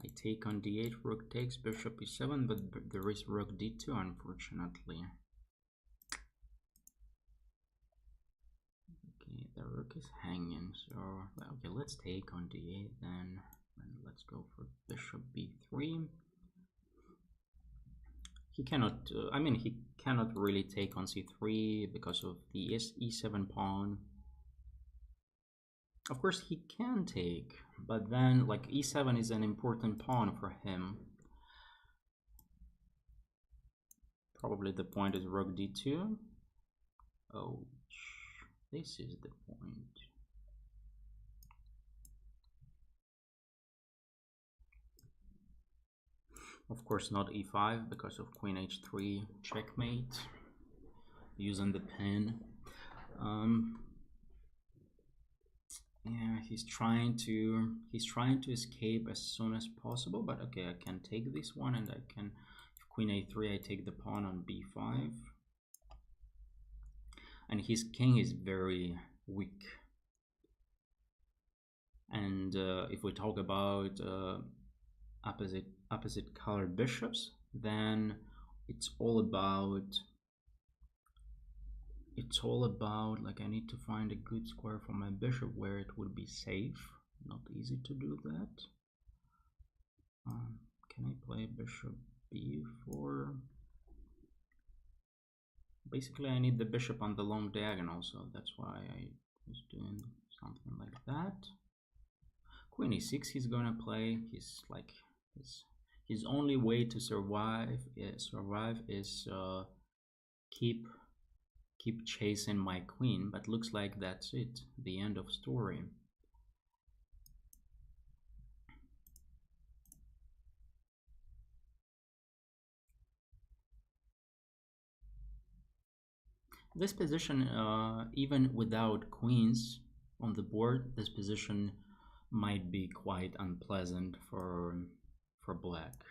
Speaker 1: I take on d8, rook takes, bishop e7, but there is rook d2, unfortunately. Okay, the rook is hanging, so okay, let's take on d8 then, and let's go for bishop b3. He cannot, I mean, he cannot really take on c3 because of the e7 pawn. Of course, he can take, but then, like, e7 is an important pawn for him. Probably the point is rook d2. Oh, this is the point. Of course, not e5 because of queen h3 checkmate. Using the pin. Yeah, he's trying to escape as soon as possible, but okay, I can take this one, and I can, if queen a3, I take the pawn on b5, and his king is very weak. And if we talk about opposite colored bishops, then it's all about like, I need to find a good square for my bishop where it would be safe. Not easy to do that. Can I play bishop b4? Basically, I need the bishop on the long diagonal, so that's why I was doing something like that. Queen e6 he's gonna play. He's like, his only way to survive is keep chasing my queen, but looks like that's it, the end of story. This position, even without queens on the board, this position might be quite unpleasant for black.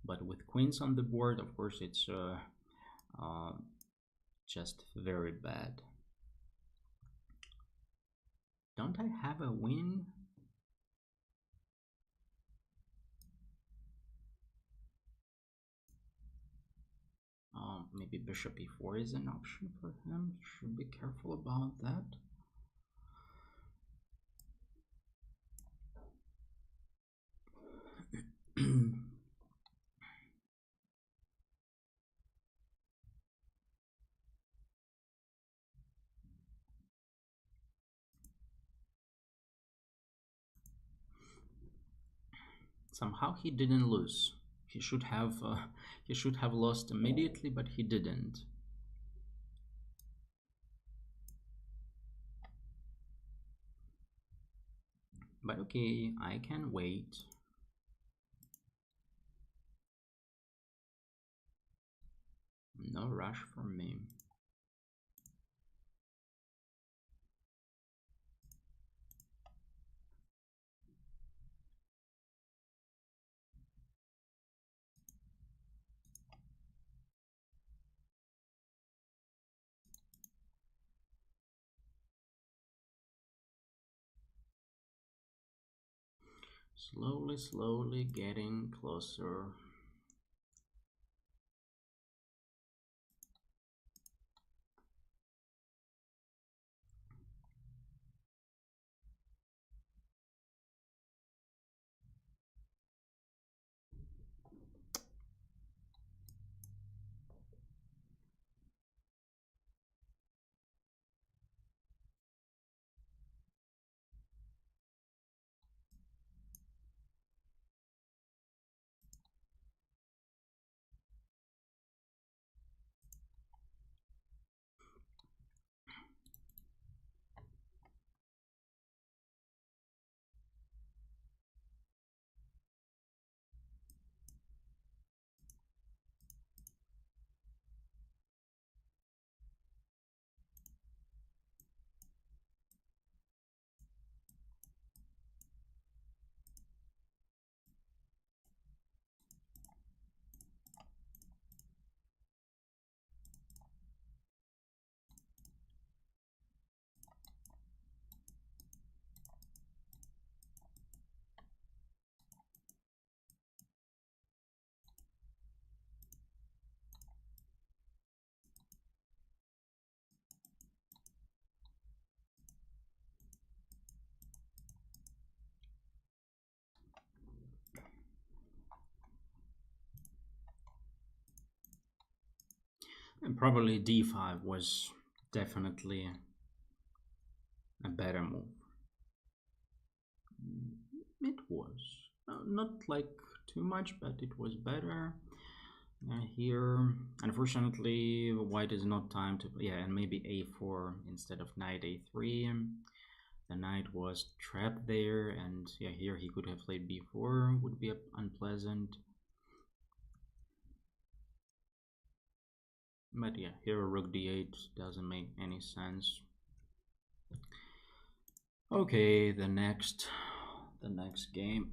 Speaker 1: But with queens on the board, of course, it's just very bad. Don't I have a win? Maybe bishop e4 is an option for him. Should be careful about that. Somehow he didn't lose. he should have lost immediately, but he didn't. But okay, I can wait. No rush for me. Slowly, slowly getting closer. And probably d5 was definitely a better move. It was. Not like too much, but it was better. Here, unfortunately, white is not time to. Yeah, and maybe a4 instead of knight a3. The knight was trapped there, and yeah, here he could have played b4, would be unpleasant. But yeah, here rook d8 doesn't make any sense. Okay, the next game.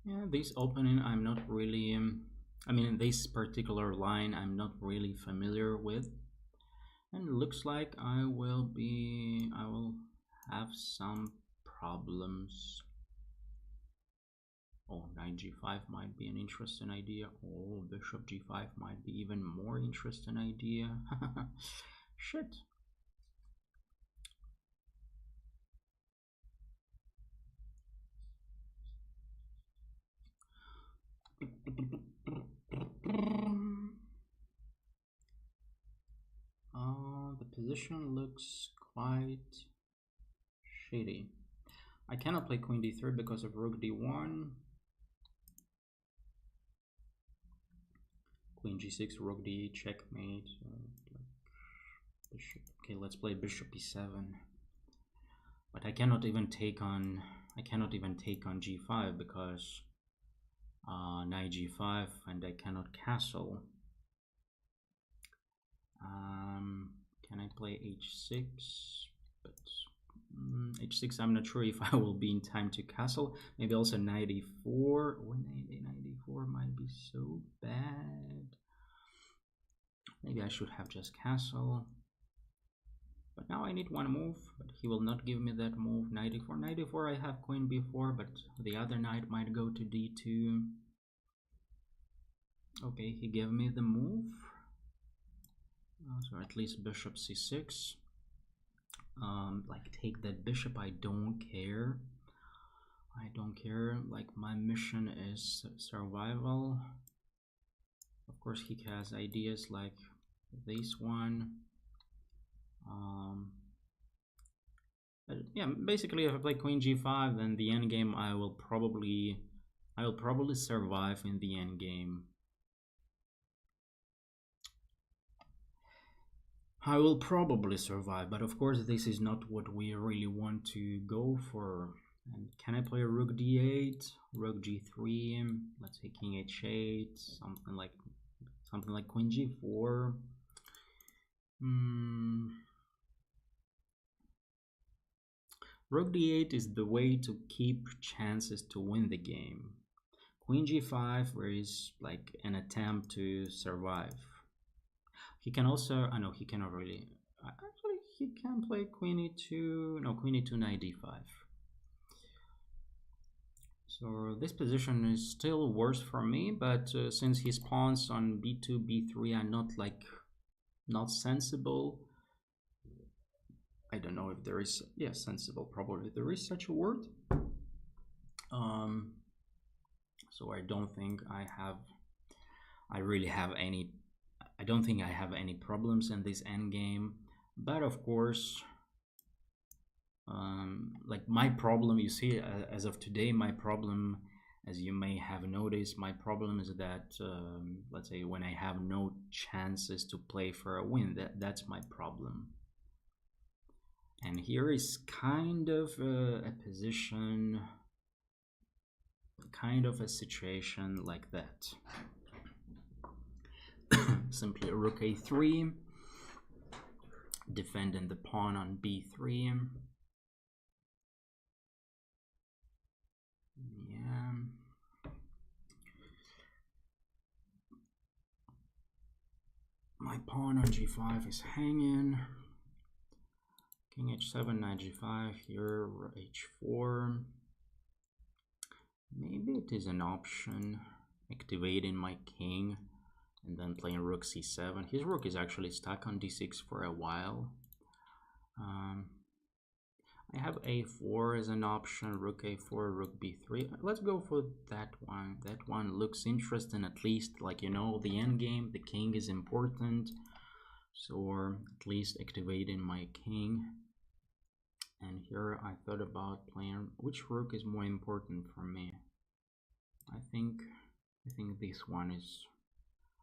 Speaker 1: Yeah, this opening I'm not really. I mean, this particular line I'm not really familiar with, and it looks like I will have some problems. Oh, knight g5 might be an interesting idea. Oh, bishop g5 might be even more interesting idea. Shit. The position looks quite shitty. I cannot play queen d3 because of rook d1. Queen g6, rook d8, checkmate. Bishop. Okay, let's play bishop e7. But I cannot even take on I cannot even take on g5 because knight g5 and I cannot castle. Can I play h6? But h6, I'm not sure if I will be in time to castle. Maybe also knight e4. When knight e4 might be so bad. Maybe I should have just castle. But now I need one move, but he will not give me that move. Knight e4. Knight e4, I have queen b4, but the other knight might go to d2. Okay, he gave me the move. So at least bishop c6. Like take that bishop, I don't care. I don't care. Like my mission is survival. Of course he has ideas like this one. But yeah, basically if I play queen g5, then the endgame I will probably survive in the endgame. I will probably survive, but of course this is not what we really want to go for. And can I play rook d8, rook g3, let's say king h8, something like queen g4. Rook d8 is the way to keep chances to win the game. Queen g5 is like an attempt to survive. He can also, I know he cannot really, actually he can play queen e2, no, queen e2, knight d5. So this position is still worse for me, but since his pawns on b2, b3 are not sensible, I don't know if there is, yeah, sensible, probably there is such a word. So I don't think I don't think I have any problems in this endgame, but of course, like my problem, you see, as of today, my problem, as you may have noticed, my problem is that, let's say when I have no chances to play for a win, that's my problem. And here is kind of a position, kind of a situation like that. Simply rook a3, defending the pawn on b3. Yeah. My pawn on g5 is hanging. King h7, knight g5, here h4. Maybe it is an option, activating my king and then playing rook c7. His rook is actually stuck on d6 for a while. I have a4 as an option, rook a4, rook b3. Let's go for that one. That one looks interesting, at least, like, you know, the endgame, the king is important. So at least activating my king. And here I thought about playing, which rook is more important for me? I think this one is,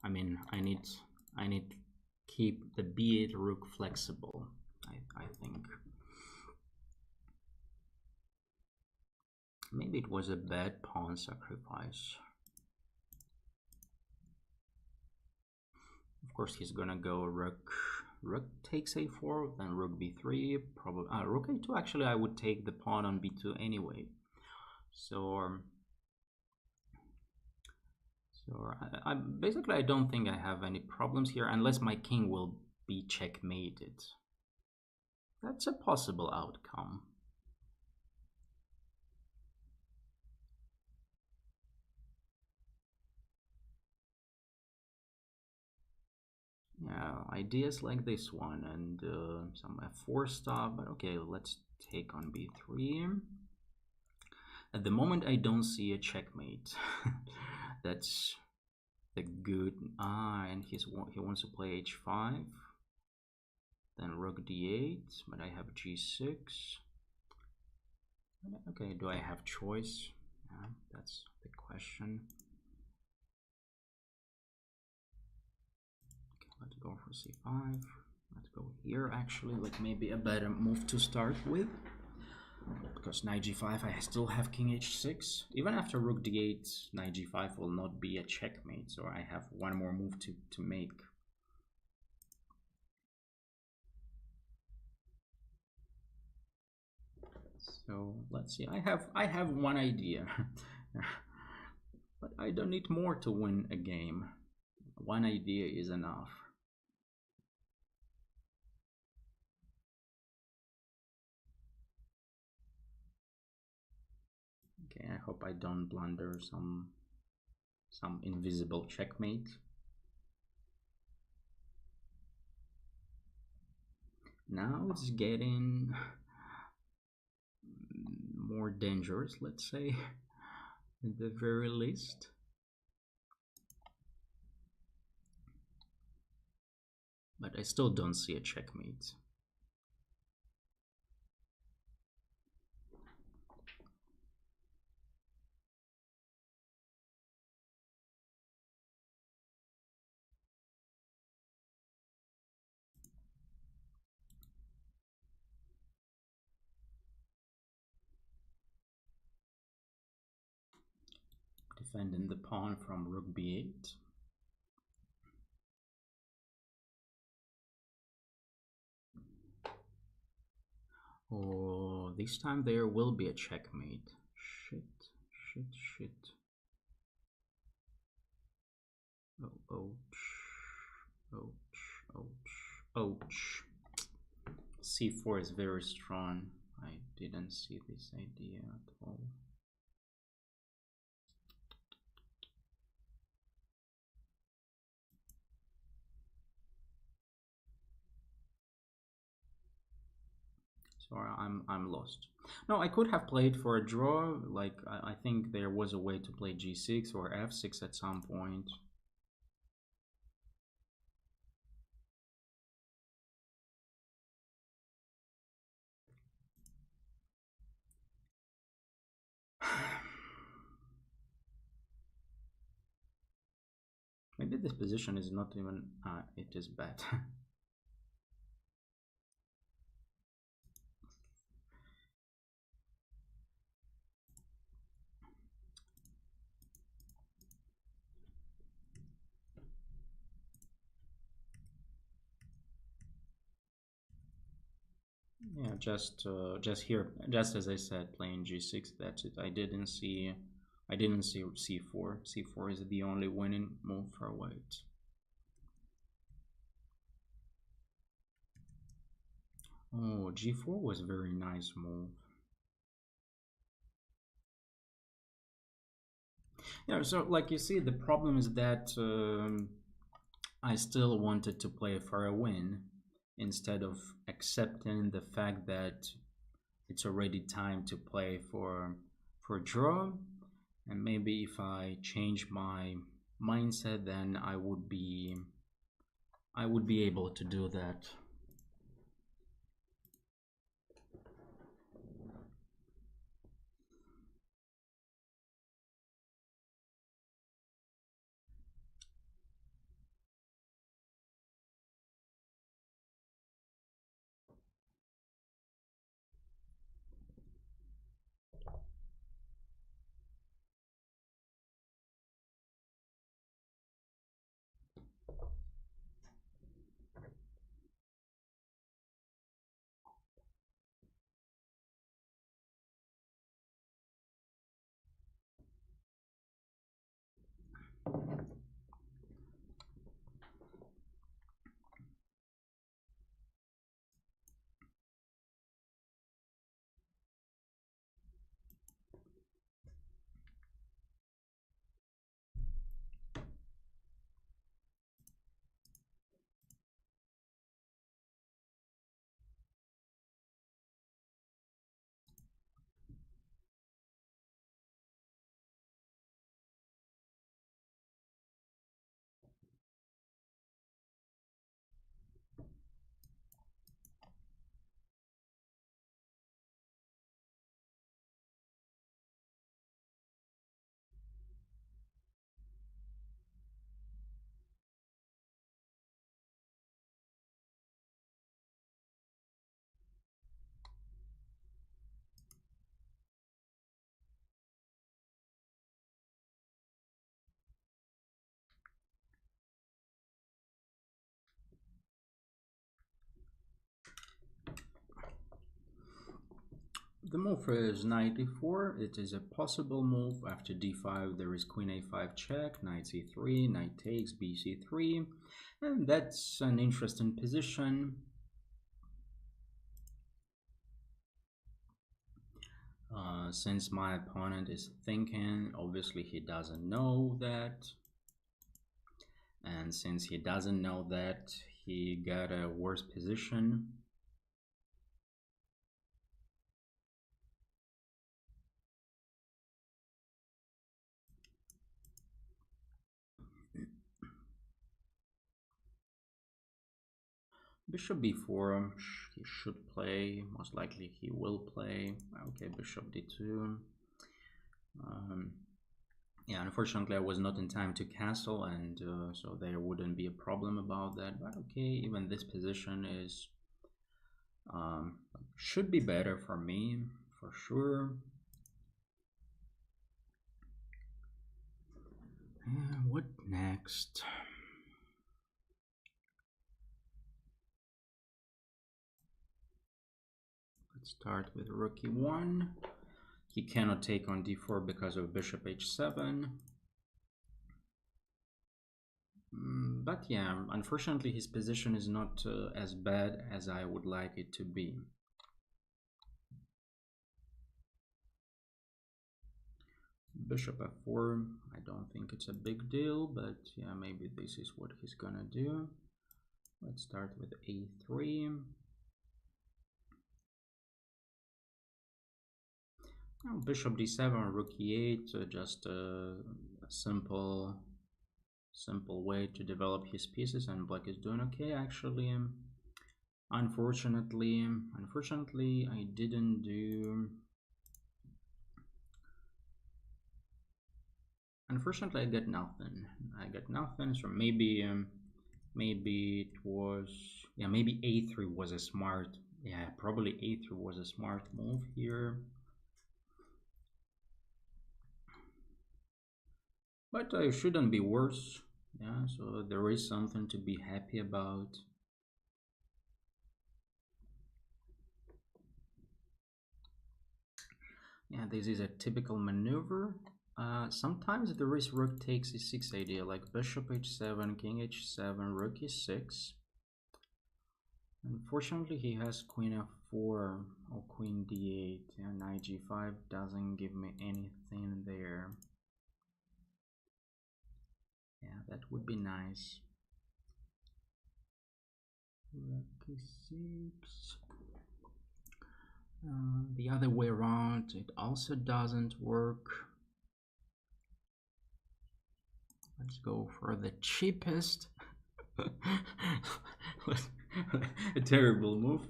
Speaker 1: I mean, I need to keep the b8 rook flexible, I think. Maybe it was a bad pawn sacrifice. Of course he's gonna go rook takes a4, then rook b3, probably rook a2. Actually I would take the pawn on b2 anyway. So I basically I don't think I have any problems here, unless my king will be checkmated. That's a possible outcome. Yeah, ideas like this one and some f4 stuff, but okay, let's take on b3. At the moment I don't see a checkmate. That's the good, and he wants to play h5, then rook d8, but I have g6. Okay, do I have choice? Yeah, that's the question. Okay, let's go for c5. Let's go here, actually, like maybe a better move to start with. Because knight g5, I still have king h6. Even after rook d8, knight g5 will not be a checkmate, so I have one more move to make. So let's see. I have one idea, but I don't need more to win a game. One idea is enough. Okay, I hope I don't blunder some invisible checkmate. Now it's getting more dangerous, let's say, at the very least. But I still don't see a checkmate. Defending the pawn from rook b8. Oh, this time there will be a checkmate. Shit, shit, shit. Oh, ouch, ouch, ouch, ouch. c4 is very strong. I didn't see this idea at all. Sorry, I'm lost. No, I could have played for a draw. Like I think there was a way to play g6 or f6 at some point. Maybe this position is not even. It is bad. Yeah, just here, just as I said, playing g6. That's it. I didn't see c4. c4 is the only winning move for white. Oh, g4 was a very nice move. Yeah, so like you see, the problem is that I still wanted to play for a win instead of accepting the fact that it's already time to play for a draw. And maybe if I change my mindset, then I would be able to do that. The move is knight d4. It is a possible move. After d5, there is queen a5 check, knight c3, knight takes, bc3, and that's an interesting position. Since my opponent is thinking, obviously he doesn't know that. And since he doesn't know that, he got a worse position. Bishop b4, he should play, most likely he will play. Okay, bishop d2. Yeah, unfortunately I was not in time to castle, and so there wouldn't be a problem about that, but okay, even this position is should be better for me, for sure. And what next? Let's start with rook e1. He cannot take on d4 because of bishop h7. But yeah, unfortunately his position is not as bad as I would like it to be. Bishop f4, I don't think it's a big deal, but yeah, maybe this is what he's gonna do. Let's start with a3. Now, bishop d7, rook e8, just a simple way to develop his pieces, and black is doing okay actually. Unfortunately I didn't do. Unfortunately, I got nothing. So maybe maybe it was, yeah, maybe a3 was a smart, yeah, probably a3 was a smart move here. But I shouldn't be worse. Yeah, so there is something to be happy about. Yeah, this is a typical maneuver. Sometimes there is rook takes e6 idea, like bishop h7, king h7, rook e6. Unfortunately, he has queen f4 or queen d8, and knight g5 doesn't give me anything there. Yeah, that would be nice. Rook e6. The other way around, it also doesn't work. Let's go for the cheapest. A terrible move.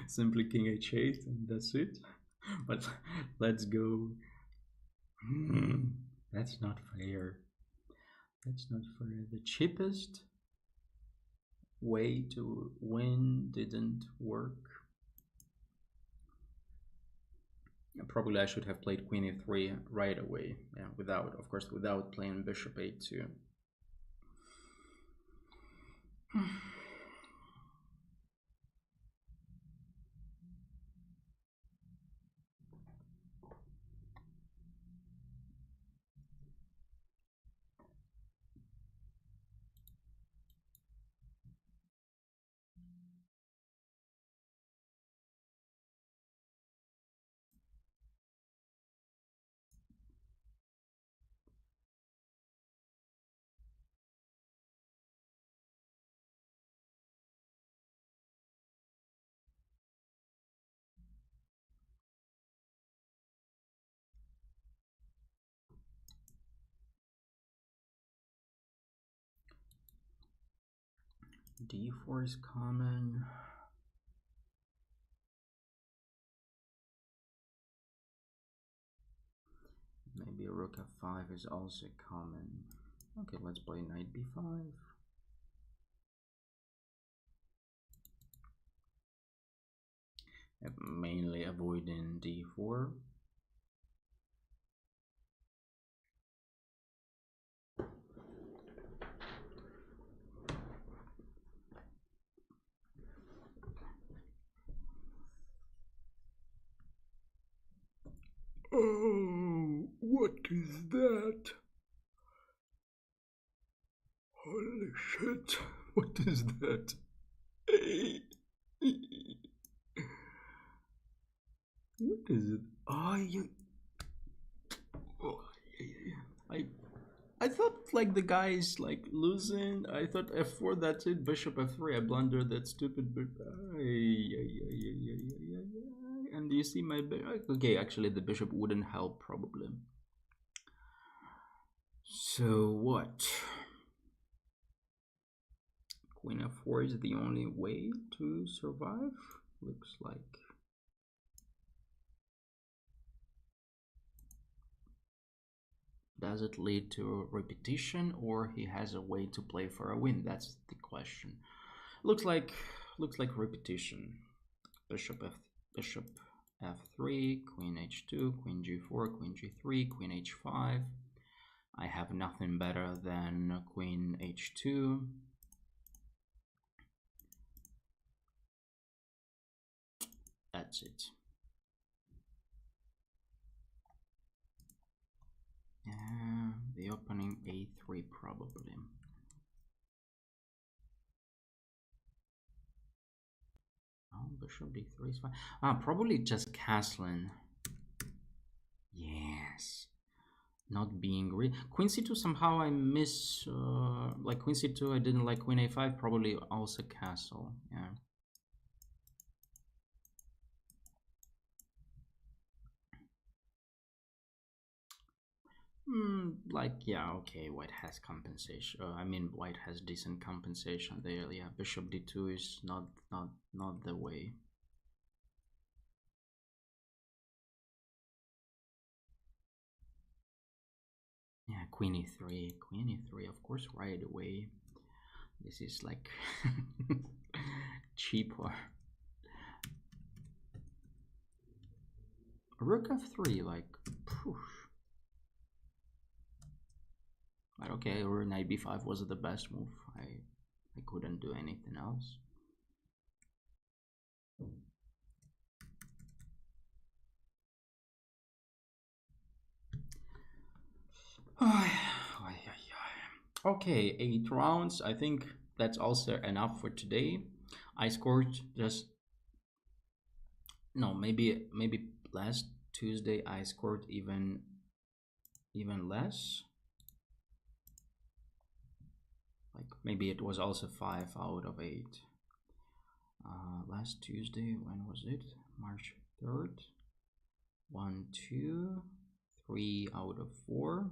Speaker 1: Simply king h8 and that's it. But let's go. That's not fair. That's not fair. The cheapest way to win didn't work. Probably I should have played queen e3 right away. Yeah, without, of course, without playing bishop a2. d4 is common. Maybe rook f5 is also common. Okay, let's play knight b5. Mainly avoiding d4. What is that? Holy shit. What is that? What is it? Oh, you. Oh, I. I thought like the guy's like losing. I thought f4. That's it. Bishop f3. I blundered that stupid. And you see my okay. Actually, the bishop wouldn't help probably. So what? Queen f4 is the only way to survive. Looks like. Does it lead to repetition, or he has a way to play for a win? That's the question. Looks like repetition. Bishop f3, queen h2, queen g4, queen g3, queen h5. I have nothing better than queen h2. That's it. The opening a3 probably. Oh, bishop d3 is fine. Probably just castling. Yes. Not being queen c2 somehow I miss like queen c2 I didn't like queen a5, probably also castle. Yeah. Like yeah, okay, white has compensation. I mean white has decent compensation there. Yeah, bishop d2 is not the way. Yeah, queen e3, of course, right away. This is like cheaper. Rook f3, like poof. But okay, or knight b5 was the best move. I couldn't do anything else. Okay, 8 rounds. I think that's also enough for today. I scored just no, maybe last Tuesday I scored even less. Like maybe it was also 5 out of 8. Last Tuesday, when was it? March 3rd. 1, 2, 3 out of 4.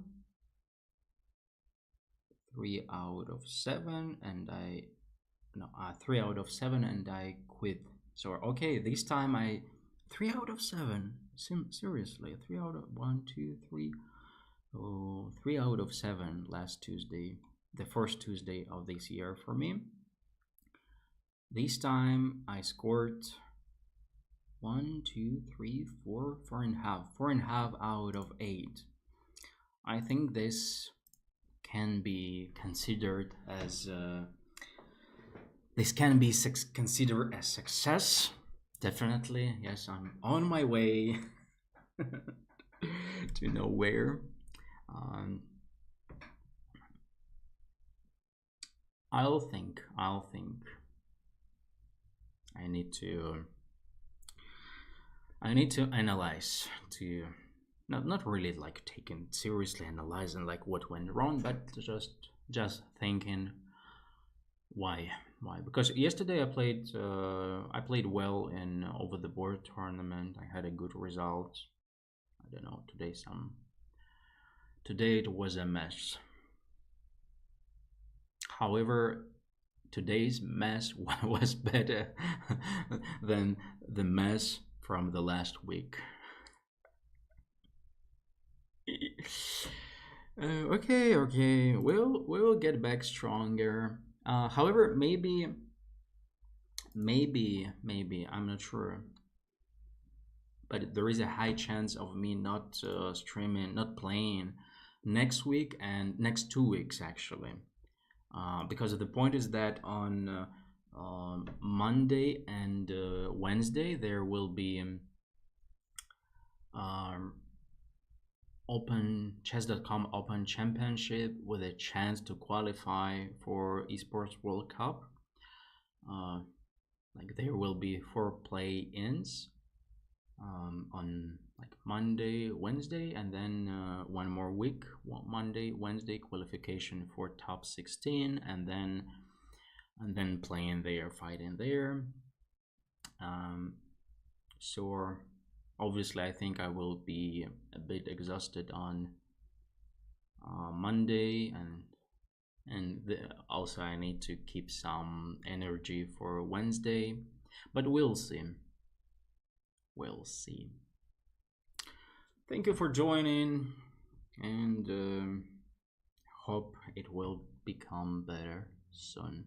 Speaker 1: 3 out of 7, and I no 3 out of 7, and I quit. So okay, this time I 3 out of 7. Seriously, 3 out of 1, 2, 3. Oh, 3 out of 7 last Tuesday, the first Tuesday of this year for me. This time I scored 1, 2, 3, 4, 4.5 out of 8. I think this can be considered as considered as success. Definitely, yes, I'm on my way to nowhere. I'll think. I need to analyze, to not really like taking seriously analyzing like what went wrong, but just thinking why, because yesterday I played well in over the board tournament. I had a good result. I don't know, today it was a mess. However, today's mess was better than the mess from the last week. Okay, we'll get back stronger. However, maybe I'm not sure, but there is a high chance of me not streaming, not playing next week and next 2 weeks actually, because the point is that on Monday and Wednesday there will be open chess.com Open Championship with a chance to qualify for Esports World Cup. Like there will be 4 play-ins on like Monday, Wednesday, and then one more week, Monday, Wednesday qualification for top 16, and then playing there, fighting there. So obviously I think I will be a bit exhausted on Monday, and also I need to keep some energy for Wednesday, but we'll see. We'll see. Thank you for joining, and hope it will become better soon.